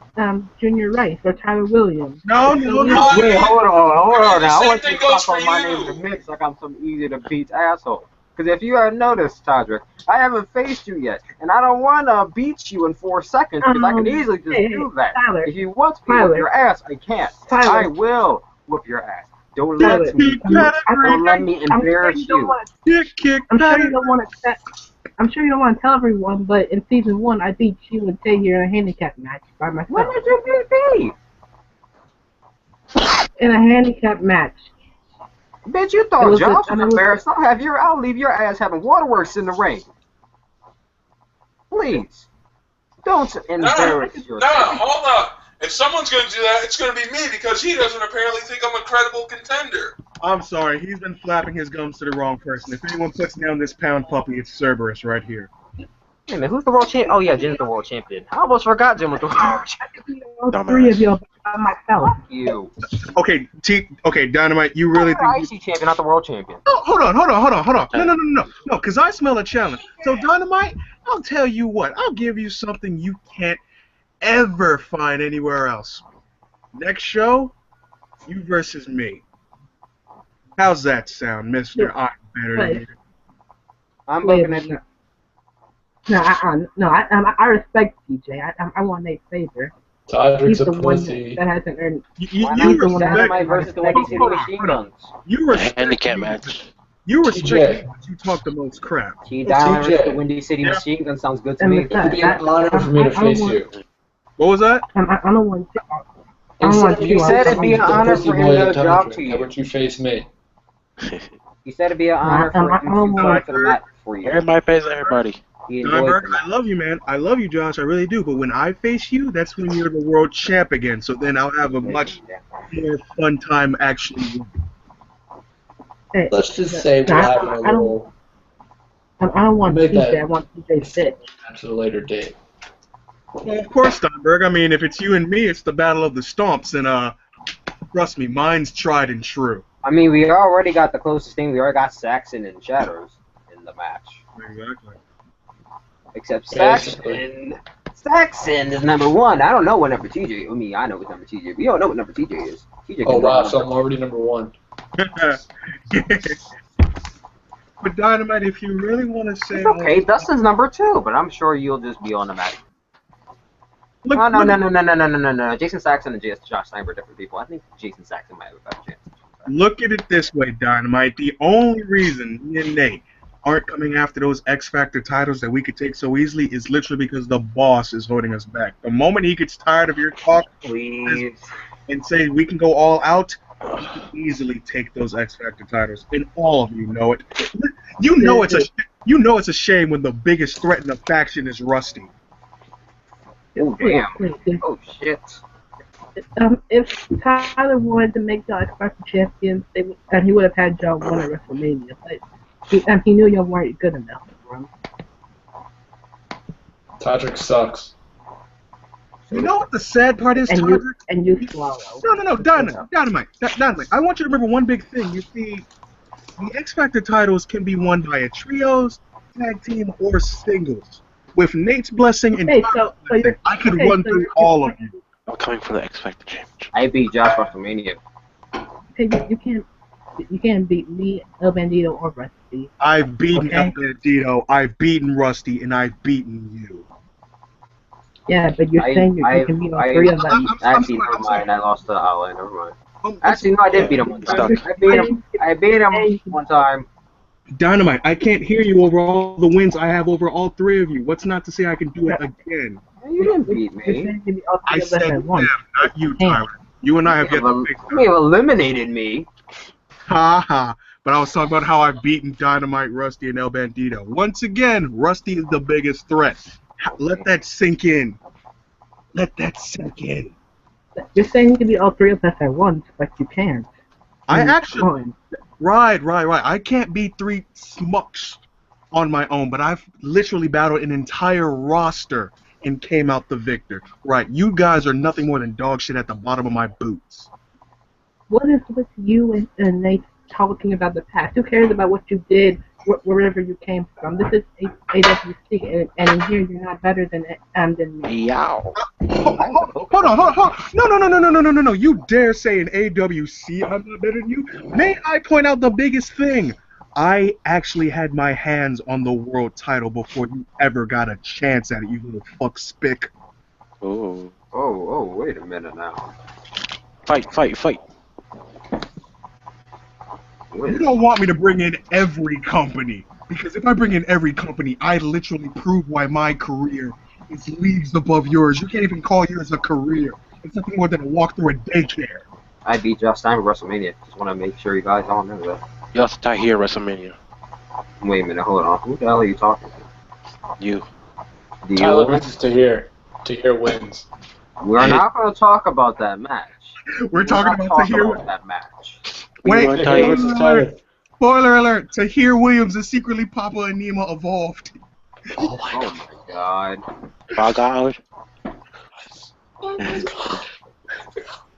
Junior Rice or Tyler Williams. No. Wait, hold on now. I want Same you thing to goes stop on for my you. name in the mix like I'm some easy to beat asshole. Because if you have noticed, Todrick, I haven't faced you yet, and I don't want to beat you in 4 seconds because I can easily just do that. Tyler, If you want me to Tyler. whip your ass, I can't. Tyler. I will whoop your ass. Don't Tyler. let me. Don't let me I'm embarrass sure you. I'm sure you don't want to. I'm sure you don't want to tell everyone, but in season 1, I beat you and Taylor in a handicap match by myself. When did you beat me? In a handicap match. Bitch, you It thought was Josh a- was it was- embarrassed. I'll leave your ass having waterworks in the ring. Please. Don't embarrass yourself. No, hold up. If someone's going to do that, it's going to be me because he doesn't apparently think I'm a credible contender. I'm sorry. He's been flapping his gums to the wrong person. If anyone puts down this pound puppy, it's Cerberus right here. Wait a minute, who's the world champion? Oh yeah, Jin's the world champion. I almost forgot Jin was the world champion. All three of you by myself. You. Okay, Dynamite, you really I'm think? the IC champion, not the world champion. Oh, hold on. No, because I smell a challenge. So, Dynamite, I'll tell you what. I'll give you something you can't ever find anywhere else. Next show, you versus me. How's that sound, Mister? I'm better than you. I'm looking at you. I respect TJ. I want Nate's favor. Todrick's He's a the one pussy. that hasn't earned. You Why not respect. Dynamite versus the Windy City Machine Guns? You respect. Handicap match. You respect TJ. me, but you talk the most crap. T Dynamite versus TJ. the Windy City Yeah. Machine Gun sounds good to And me. with that, It'd be an honor for me to face you. What was that? I don't want to. I don't Instead want of You to. said it'd be an honor for him to drop to How you. about you face me? He said it'd be an honor for him to come to the mat for you. Everybody pays everybody. He enjoyed Steinberg, the match. I love you, man. I love you, Josh. I really do. But when I face you, that's when you're the world champ again. So then I'll have a much more fun time actually winning. Hey, Let's just say we're having a little I don't want Make TJ. that- I want TJ's bitch. match at a later date. Well, of course, Steinberg. I mean, if it's you and me, it's the battle of the stomps, and trust me, mine's tried and true. I mean, we already got the closest thing. We already got Saxon and Shadows in the match. Exactly. Except Basically. Saxon is number one. I don't know what number TJ. I mean, I know what number TJ. We don't know what number TJ is. TJ Oh can wow, know so I'm already number one. But Dynamite, if you really want to say, It's okay. Dustin's number two, but I'm sure you'll just be on the match. look, Oh, no, look, no, no, no, no, no, no, no, no. Jason Saxon and Josh Stein are different people. I think Jason Saxon might have a better chance. look at it this way, Dynamite. The only reason me and Nate aren't coming after those X Factor titles that we could take so easily is literally because the boss is holding us back. The moment he gets tired of your talk Please. and say we can go all out, he can easily take those X Factor titles, and all of you know it. You know it's a shame when the biggest threat in the faction is Rusty. Oh, damn. Wait, Oh, shit. if Tyler wanted to make y'all X Factor champions, and he would have had y'all win at WrestleMania. But he knew y'all weren't good enough for him. Todrick sucks. You know what the sad part is, And Todrick? you swallow. No, Dynamite. I want you to remember one big thing. You see, the X Factor titles can be won by a trios, tag team, or singles. With Nate's blessing and Okay, Tyler's so blessing, you're- I could okay, run so through you're- all of you. I'm coming for the X Factor championship. I beat Josh WrestleMania. Okay, you can't beat me, El Bandito, or Rusty. I've beaten Okay. El Bandito, I've beaten Rusty, and I've beaten you. Yeah, but you're saying you can beat all three of them. Actually, never mind. I lost the outlet. Never mind. I'm Actually, no, I did beat him one time. Stuck. I beat him one time. Dynamite, I can't hear you over all the wins I have over all three of you. What's not to say I can do it again? You didn't beat You're me. saying you can beat all I three of them said at them, once. not you, Tyler. You and I have yet to fix You may have eliminated me. Ha ha. But I was talking about how I've beaten Dynamite, Rusty, and El Bandito. Once again, Rusty is the biggest threat. Let that sink in. Let that sink in. You're saying you can beat all three of us at once, but you can't. I And actually... fine. Right. I can't beat three smucks on my own, but I've literally battled an entire roster and came out the victor. Right. You guys are nothing more than dog shit at the bottom of my boots. What is with you and Nate talking about the past? Who cares about what you did wherever you came from? This is AWC, and in here you're not better than me. Yow. Hold on. No. You dare say in AWC I'm not better than you? May I point out the biggest thing? I actually had my hands on the world title before you ever got a chance at it, you little fuck spick. Oh. Oh, wait a minute now. Fight. You don't want me to bring in every company, because if I bring in every company, I literally prove why my career is leagues above yours. You can't even call yours a career. It's nothing more than a walk through a daycare. I beat Josh Stein at WrestleMania. Just want to make sure you guys all know that. You have to tie here WrestleMania. Wait a minute, hold on. Who the hell are you talking to? You. Do Tyler you? wins is to hear. To hear wins. We're not going to talk about that match. We're talking not about Tahir. about that match. Wait, want Tahir versus Tyler. spoiler alert! Tahir Williams is secretly Papa Anima evolved. Oh my Oh god. my god. Bug out.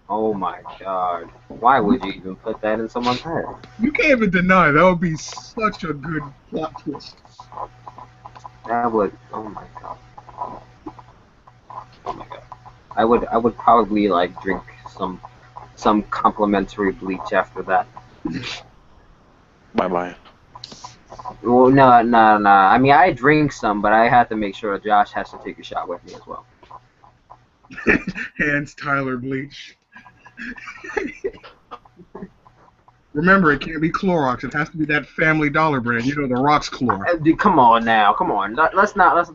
Oh my god. Why would you even put that in someone's head? You can't even deny that would be such a good plot twist. That would. Oh my god. Oh my god. I would probably like drink some complimentary bleach after that. Bye. Well, no. I mean, I drink some, but I have to make sure Josh has to take a shot with me as well. Hands Tyler bleach. Remember, it can't be Clorox. It has to be that Family Dollar brand. You know, the Rocks Chlor. Dude, come on now, come on. Let's not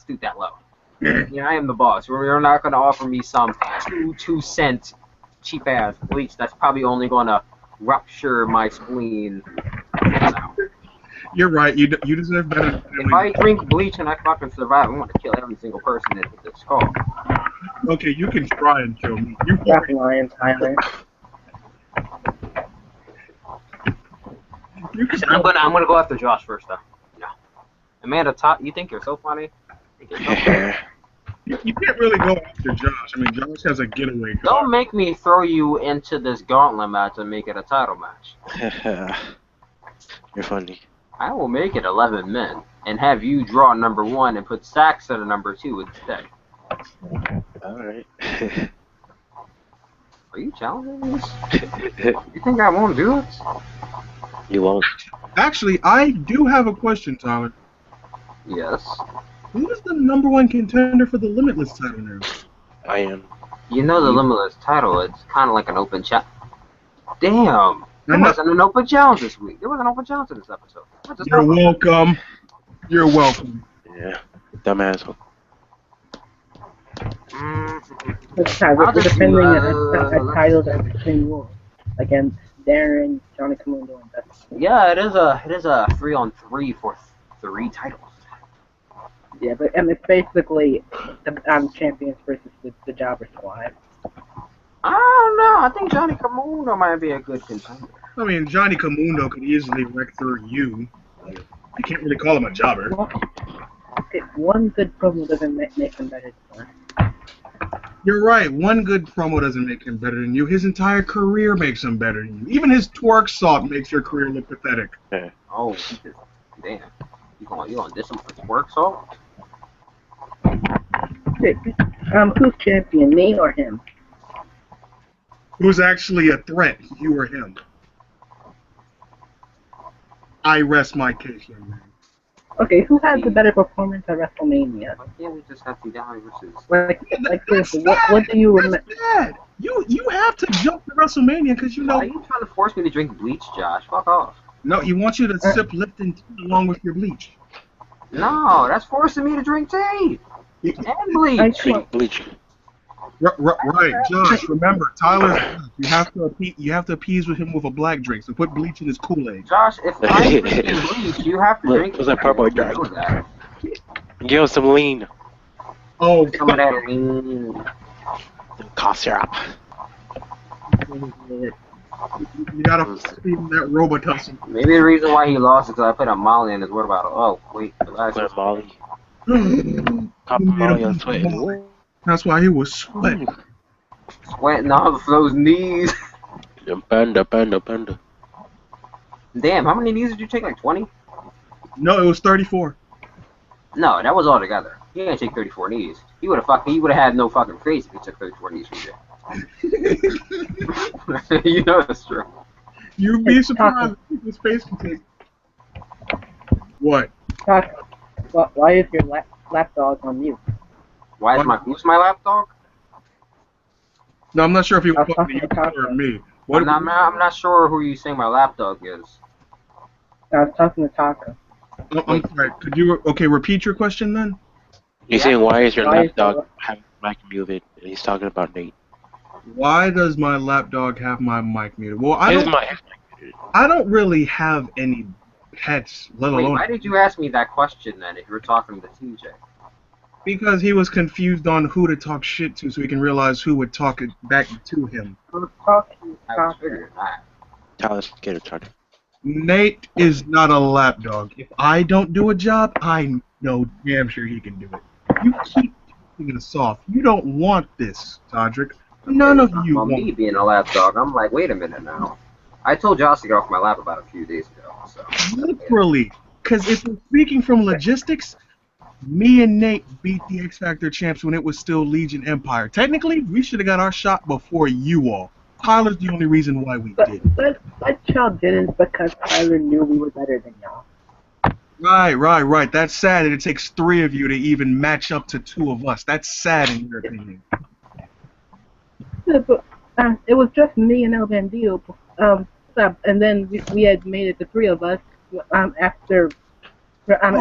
stoop that low. Yeah, I am the boss. You're not gonna offer me some 2 cent cheap ass bleach that's probably only gonna rupture my spleen. You're right. You deserve better. If I drink bleach and I fucking survive, I want to kill every single person in this call. Okay, you can try and kill me. You Stop lying, Tyler. You can. I'm gonna go after Josh first though. No. Amanda, you think you're so funny? You can't really go after Josh. I mean, Josh has a getaway car. Don't make me throw you into this gauntlet match and make it a title match. You're funny. I will make it 11 men and have you draw number 1 and put Sax at a number 2 instead. Alright. Are you challenging this? You think I won't do it? You won't. Actually, I do have a question, Tyler. Yes. Who is the #1 contender for the Limitless title now? I am. You know the Limitless title, it's kind of like an open chat. Damn! There wasn't an open challenge this week. There was an open challenge in this episode. You're welcome. You're welcome. Yeah. Dumb asshole. We're defending a title that's between rules against Darren, Johnny Camundo, and Dustin. Yeah, it is a 3-on-3 for 3 titles. Yeah, but it's basically the champions versus the Jobber Squad. I don't know. I think Johnny Camundo might be a good contender. I mean, Johnny Camundo could easily wreck through you. You can't really call him a jobber. Well, one good promo doesn't make him better than one. You're right. One good promo doesn't make him better than you. His entire career makes him better than you. Even his twerk salt makes your career look pathetic. Yeah. Oh, damn. You gonna diss him for twerk salt? Who's champion, me or him? Who's actually a threat, you or him? I rest my case, young man. Okay, who has the better performance at WrestleMania? Why can't we just have Downey versus? Like this, what do you remember? Bad. You have to jump to WrestleMania because you know. Why are you trying to force me to drink bleach, Josh? Fuck off. No, he wants you to sip Lipton tea along with your bleach. No, that's forcing me to drink tea and bleach. Bleach. Right, Josh. Remember, Tyler. You have to appease with him with a black drink. So put bleach in his Kool-Aid. Josh, if I'm drinking bleach, you have to drink. What's that purple drink? Give him some lean. Oh, Some of that lean. Cough syrup. You gotta feed him that Robitussin. Maybe the reason why he lost is because I put a Molly in his water bottle. Oh, wait. Put Molly. Pop Molly on sweat. That's why he was sweating. Sweating off those knees. Panda. Damn, how many knees did you take? Like 20? No, it was 34. No, that was all together. He didn't take 34 knees. He would have had no fucking face if he took 34 knees from you. You know that's true. You'd be surprised if his face can take. What? Why is your lapdog on mute? Who's my lapdog? No, I'm not sure if he was I'll talking to talk you to or me. I'm not sure who you saying my lapdog is. I was talking to Taka. Oh, I'm sorry. Could you repeat your question then? He's saying why is your Why is lapdog having mic muted? And he's talking about Nate. Why does my lapdog have my mic muted? Well, I His mic muted. I don't really have any pets, let Wait, alone. why did you ask me that question then if you were talking to TJ? Because he was confused on who to talk shit to, so he can realize who would talk it back to him. I was talking to I was Taka. figuring that. Tyler, get a charger. Nate is not a lapdog. If I don't do a job, I No, damn sure he can do it. You keep taking us off. You don't want this, Todrick. None of you Well, want me being a lapdog, I'm like, wait a minute now. I told Josh to get off my lap about a few days ago. So literally. Because if we're speaking from logistics, me and Nate beat the X Factor champs when it was still Legion Empire. Technically, we should have got our shot before you all. Tyler's the only reason why we did. But y'all didn't because Tyler knew we were better than y'all. Right. That's sad that it takes 3 of you to even match up to 2 of us. That's sad in your opinion. Yeah, but it was just me and El Bandido, and then we had made it the 3 of us after What am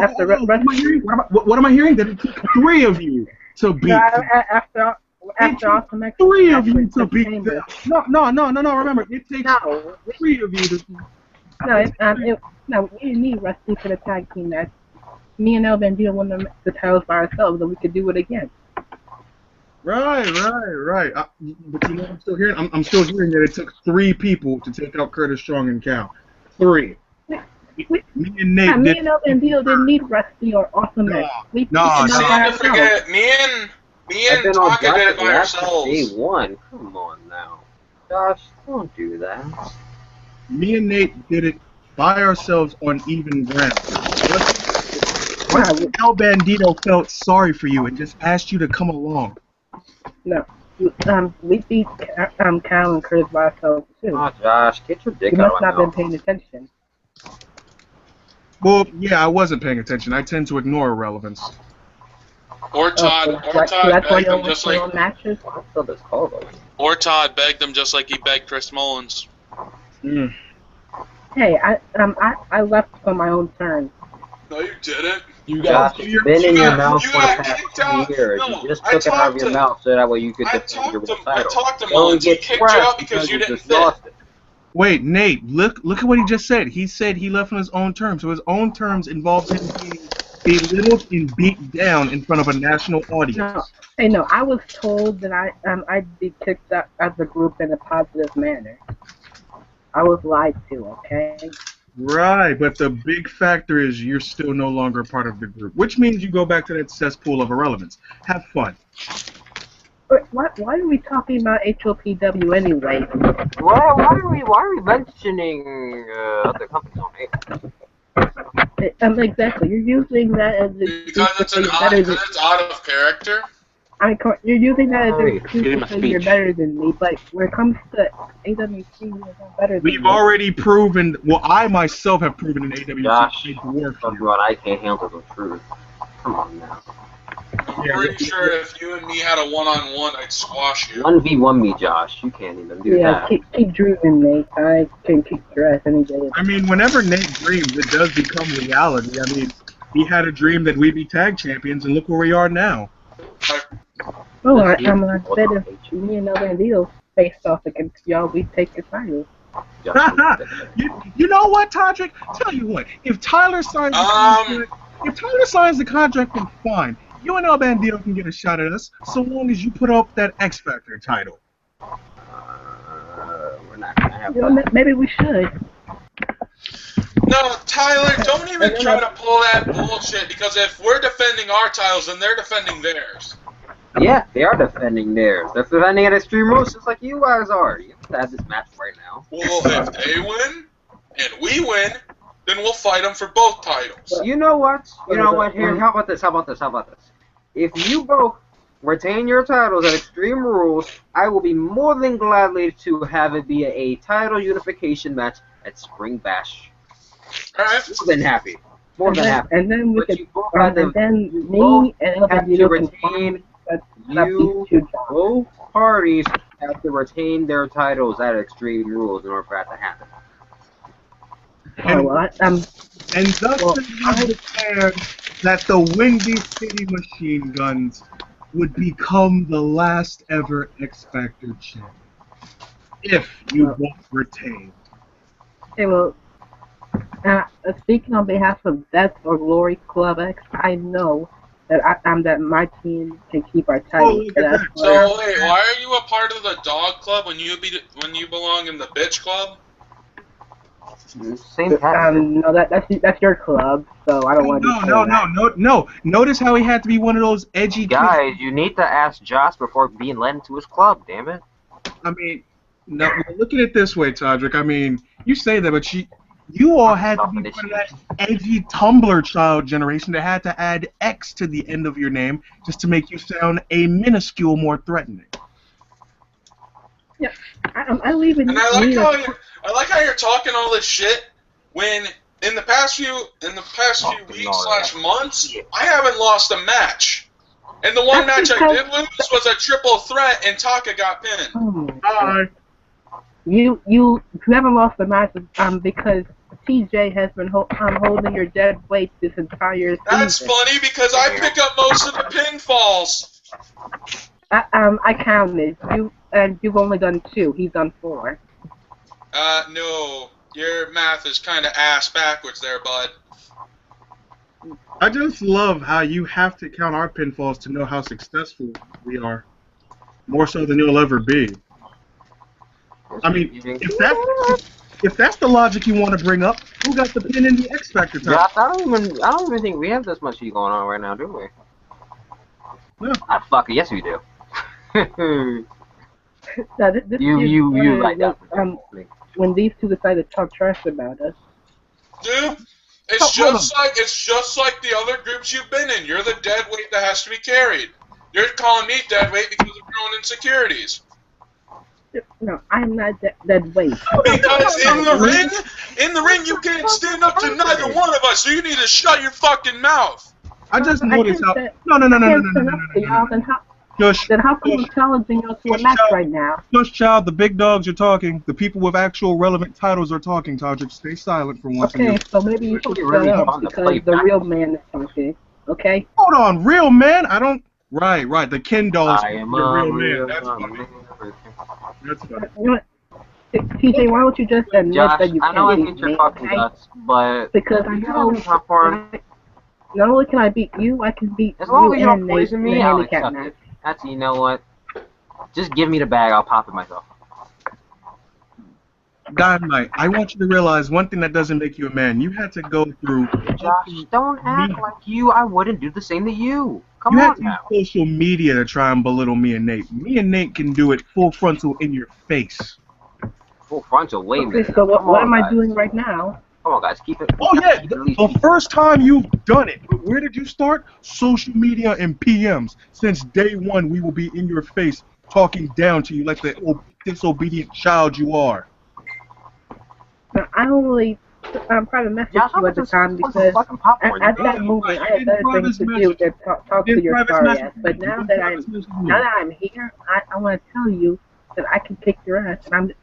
I hearing? What am I hearing? That it took 3 of you to beat. after Awesome X. 3 of you to beat. No. Remember, it takes 3 of you to. No, we didn't need Rusty for the tag team match. Me and El Bandido won the titles by ourselves, and we could do it again. Right. But you know what I'm still hearing? I'm still hearing that it took 3 people to take out Curtis Strong and Cal. 3. Me and Nate me and El Bandido didn't need Rusty or Awesome X. You seem to forget, me and Taka did it by ourselves. Day 1. Come on now. Josh, don't do that. Me and Nate did it by ourselves on even ground. El Bandito felt sorry for you and just asked you to come along. No. We beat Cal and Curtis by ourselves too. Oh, Josh, get your dick you out must of my not been mouth. paying attention. Well, yeah, I wasn't paying attention. I tend to ignore irrelevance. Or Todd begged them just like. Matches? Or Todd begged them just like he begged Chris Mullins. Mm. Hey, I left on my own terms. No, you didn't. You guys, Josh, it's been in your mouth for the got past kicked out. 2 years. No, You just I took it out of your talked to- mouth so that way you could I defend your talked title. to Don't Mullins. He get kicked you crap out because you didn't just fit. lost it. Wait, Nate, look at what he just said. He said he left on his own terms. So his own terms involves him being belittled and beat down in front of a national audience. No, I was told that I'd be kicked out of the group in a positive manner. I was lied to, okay? Right, but the big factor is you're still no longer part of the group, which means you go back to that cesspool of irrelevance. Have fun. But why are we talking about HOPW anyway? Why are we mentioning other companies on air? Exactly. You're using that as Because it's out of character. You're using that as an Hey, excuse give him a because you're speech. better than me, but when it comes to AWC, you're not better than We've me. already proven, well, I myself have proven in AWC Josh, to work for talking you. about I can't handle the truth. Come on now. I'm pretty sure if you and me had a one-on-one, I'd squash you. 1v1 me, Josh. You can't even do Yeah, that. keep dreaming, mate. I can kick your ass any day. I mean, whenever Nate dreams, it does become reality. I mean, he had a dream that we'd be tag champions, and look where we are now. Oh, I bet if me and El Bandido faced off against y'all, we'd take the title. You know what, Todrick? Tell you what, if Tyler signs the contract, then fine. You and El Bandito can get a shot at us, so long as you put up that X Factor title. We're not gonna have You know, that. maybe we should. No, Tyler, don't even try to pull that bullshit, because if we're defending our titles, then they're defending theirs. Yeah, they are defending theirs. They're defending at Extreme Rules just like you guys are. You have to have this match right now. Well, if they win, and we win, then we'll fight them for both titles. You know what? Here, how about this? If you both retain your titles at Extreme Rules, I will be more than gladly to have it be a title unification match at Spring Bash. Alright. More than happy. More than happy. And then we But could, you both have to- and then you me both and El have to Bandido can retain. you Both parties have to retain their titles at Extreme Rules in order for that to happen. And thus I declared that the Windy City Machine Guns would become the last ever X Factor champ. If you both retain. Okay, well, speaking on behalf of Death or Glory Club X, I know that that my team can keep our title. So wait, why are you a part of the dog club when you belong in the bitch club? Same category. No, that's your club, so I don't want to be part of that. No. Notice how he had to be one of those edgy Guys, you need to ask Josh before being led into his club, damn it. I mean, no, look at it this way, Todrick. I mean, you say that, but you all had to be part of that edgy Tumblr child generation that had to add X to the end of your name just to make you sound a minuscule more threatening. Yeah, I leave it. And I like how you're talking all this shit when in the past few weeks / months I haven't lost a match. And the one match I did lose was a triple threat, and Taka got pinned. Oh, you haven't lost the match because TJ has been holding your dead weight this entire season. That's funny because I pick up most of the pinfalls. I counted you, and you've only done 2. He's done 4. No, your math is kind of ass backwards there, bud. I just love how you have to count our pinfalls to know how successful we are. More so than you'll ever be. I mean, if that's the logic you want to bring up, who got the pin in the X Factor time? Josh, I don't even think we have this much heat going on right now, do we? No. Fuck it, yes we do. Now, this you like that. When these two decided to talk trash about us. Dude, it's just like the other groups you've been in. You're the dead weight that has to be carried. You're calling me dead weight because of your own insecurities. No, I'm not dead weight. Because in the ring, you can't stand up to neither one of us. So you need to shut your fucking mouth. I just noticed how. No. Then how come I'm challenging you to a match right now? Shush, child. The big dogs are talking. The people with actual relevant titles are talking. Todrick, stay silent for once. Okay, so maybe you should shut up because the real man is talking. Okay. Hold on, real man. I don't. Right. The Ken dolls. I am the a real real man. That's funny. man. That's funny. You know what? TJ, why don't you just admit Josh, that you I know I can't get beat your me, fucking okay? guts, but Because I know not only can I beat you, I can beat as long you as you don't and poison Nate me, in a I'll handicap accept match. it. That's, you know what? Just give me the bag, I'll pop it myself. Dynamite, I want you to realize one thing that doesn't make you a man. You had to go through. Josh, don't act like I wouldn't do the same to you. Come You on had to now. use social media to try and belittle me and Nate. Me and Nate can do it full frontal in your face. Full frontal, wait a Okay, minute. so what am I guys. doing right now? Come on, guys, keep it. Oh yeah, keep it least. the first time you've done it. Where did you start? Social media and PMs. Since day one, we will be in your face, talking down to you like the disobedient child you are. Now, I only tried to message Josh, you at the time because at that moment I had better things to do than talk to your sorry ass. But now that I'm here, I want to tell you that I can kick your ass, and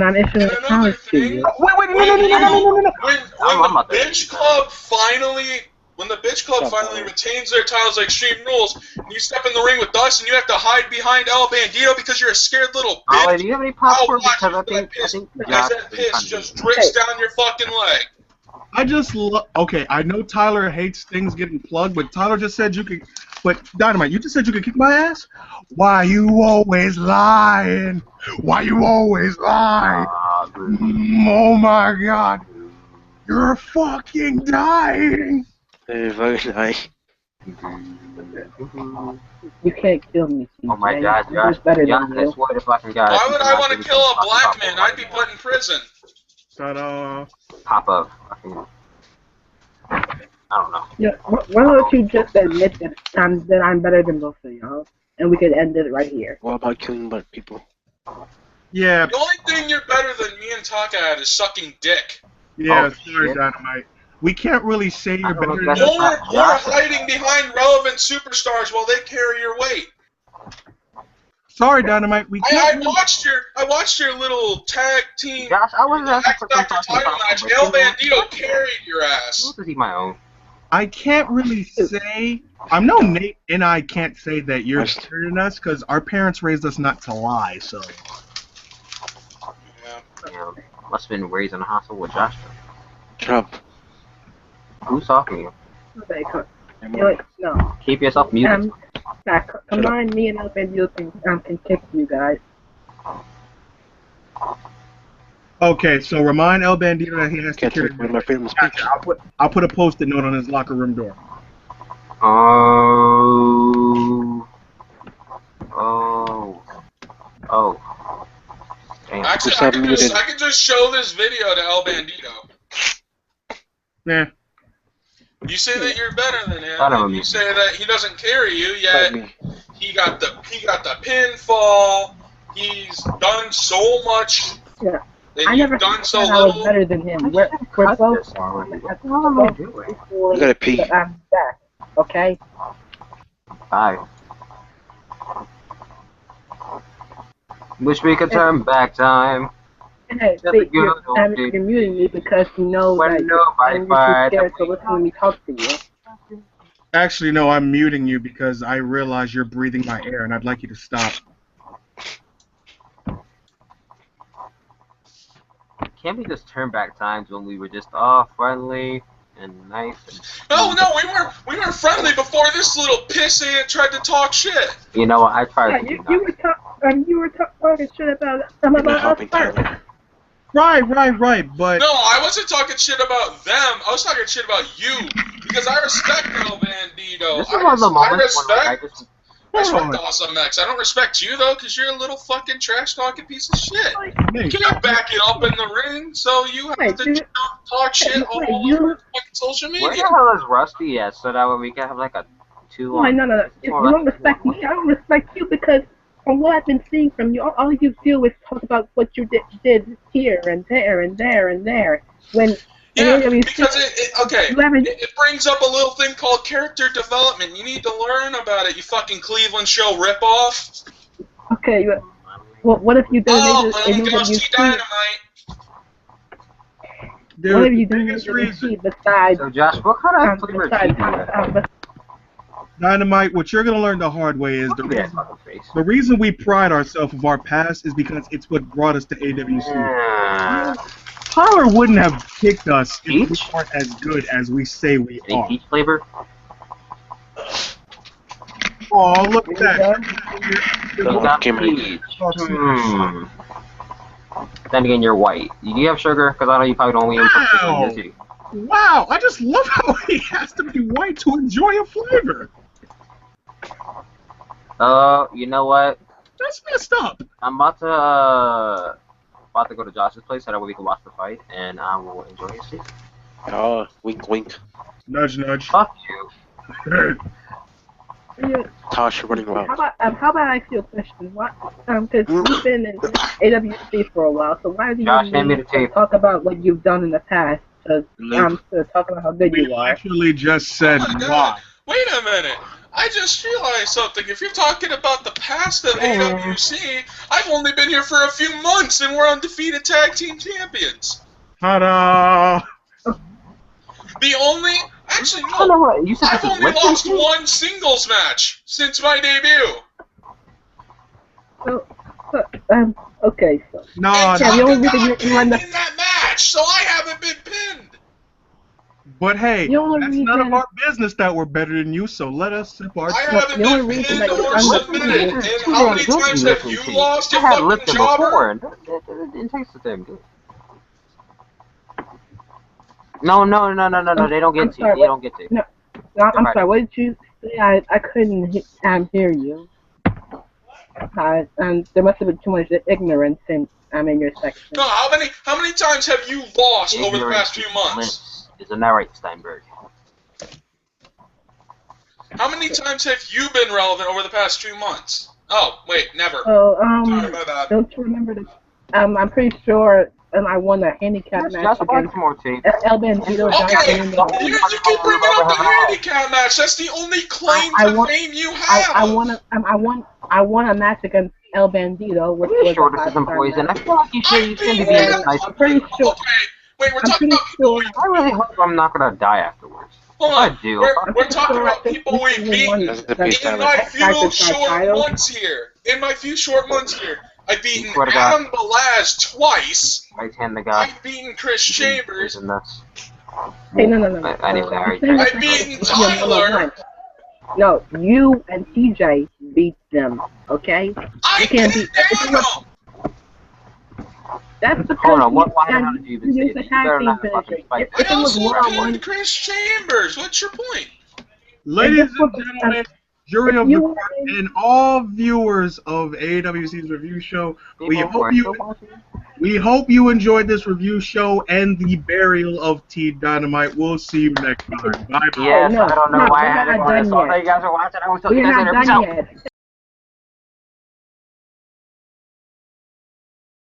I'm issuing a challenge to you. Wait, no. When the bitch club finally retains their titles like Extreme Rules, and you step in the ring with us, and you have to hide behind El Bandito because you're a scared little bitch. Ollie, do you have any popcorn? I'll Because watch I as think that piss just drips down your fucking leg. I just okay, I know Tyler hates things getting plugged, but Tyler just said you could. But Dynamite, you just said you could kick my ass? Why you always lying? Why you always lie? Oh my God, you're fucking dying. Fucking nice. You can't kill me, TJ. Oh my God, I'm just better Josh, than I you. swear to fucking God. Why would I want to kill a black man? I'd be put in prison. Ta-da. Pop up. Fucking. I don't know. Yeah, why don't you just admit that I'm better than both of y'all, and we could end it right here. What about killing black people? Yeah. The only thing you're better than me and Taka at is sucking dick. Yeah, Oh, sorry, shit. Dynamite. We can't really say you're better than That's Or not hiding behind relevant superstars while they carry your weight. Sorry, Dynamite. We I can't. watched your little tag team Josh, I wasn't asking X for some Factor fucking title match. popcorn. El Bandito carried your ass. I'll eat my own. I can't really say. I know Nate and I can't say that you're better than us because our parents raised us not to lie. So. Yeah, must have been raised in a hostel with Josh. Trump. Who's talking to you? Okay, you know what? No. Keep yourself muted. Combine me and El Bandito can kick you guys. Okay, so remind El Bandito that he has to Can't carry. take away my freedom of speech. Gotcha. I'll put a post-it note on his locker room door. Oh. Damn. Actually, Who's muted? I can just show this video to El Bandito. Yeah. You say that you're better than him, I don't and you know. say that he doesn't carry you, Fight yet me. he got the pinfall. He's done so much. Yeah. And I never you've done so said I was little. better than him. We're both. What the hell am I doing? You gotta pee. I'm back. Okay. Bye. Wish we could turn back time. Hey, see, you're muting me because you know that you're scared to listen to me talk to you. Actually, no, I'm muting you because I realize you're breathing my air, and I'd like you to stop. Can't we just turn back times when we were just all friendly and nice? No, we weren't friendly before this little piss ant tried to talk shit. You know what? I tried to. You were talking shit about You're not us helping, first. Tyler. Right, but... No, I wasn't talking shit about them. I was talking shit about you. Because I respect El Bandito. This is one of the moments when I I respect Awesome X. I don't respect you, though, because you're a little fucking trash-talking piece of shit. You can't back it up in the ring, so you have to talk shit all over fucking social media. Where the hell is Rusty at? So that way we can have like a 2-on. No. You don't respect me. I don't respect you because from what I've been seeing from you, all you do is talk about what you did here and there and there and there. When yeah, because it brings up a little thing called character development. You need to learn about it, you fucking Cleveland show ripoff. Okay, what if you did AWC Dynamite? Dude, what have you done besides? So Josh, what kind of flavor Dynamite, what you're going to learn the hard way is the reason we pride ourselves of our past is because it's what brought us to AWC. Tyler wouldn't have kicked us if we aren't as good as we say we are. Peach flavor? Oh, look at that. Then again, you're white. Do you have sugar? Because I know you probably don't eat them. Wow, I just love how he has to be white to enjoy a flavor. You know what? That's messed up. I'm about to go to Josh's place so that way we can watch the fight, and I will enjoy his season. Oh, wink, wink. Nudge, nudge. Fuck you. Tosh, you're running wild. How about I ask you a question? What? Because you've been in AWC for a while, so why do you talk about what you've done in the past? Because I'm still talking about how good you are. We actually just said why. Wait a minute. I just realized something. If you're talking about the past of AWC, I've only been here for a few months, and we're undefeated tag team champions. Ta-da! The only... Actually, no. I've only lost one singles match since my debut. Okay, so... No, the only reason you in that match, so I haven't been pinned. But hey, that's none of our business that we're better than you, so let us sip our... I haven't been pinned or submitted, and how many times have you lost your fucking jobber? It didn't taste the same good. No, they don't get to you. They don't get to you. No, I'm sorry, what did you say? I couldn't hear you. And there must have been too much ignorance in your section. No, how many times have you lost over the past few months? Isn't that right, Steinberg? How many times have you been relevant over the past few months? Oh, wait, never. Oh, sorry, my bad. Don't you remember this? I'm pretty sure I won a handicap match against El Bandito. Okay, you keep bringing up the handicap match. That's the only claim to fame you have. I won a match against El Bandito, which was sure this isn't poison. I feel like you should be nice. I'm pretty sure. Okay, wait, we're talking about people we... I really hope I'm not gonna die afterwards. Hold on. I do. We're talking about people we beat in my few short months here. I've beaten Adam Balaz twice. I've beaten Chris Chambers. Hey, no. I've beaten Tyler. No, you and TJ beat them, okay? I can't beat Daniel! That's because Hold on, why you not you even say use that? the You tag better team not finisher. fucking fight. If it was also one-on-one, pinned Chris Chambers. What's your point? Ladies this and was- gentlemen, jury if of you the were court, in- and all viewers of AWC's review show, we People hope are you still watching. we hope you enjoyed this review show and the burial of T Dynamite. We'll see you next time. Bye bye. Yes, no, I don't know no, why I we're had to not go there. done So I yet. thought you guys were watching. I was telling We're you guys not later. Peace done out. yet.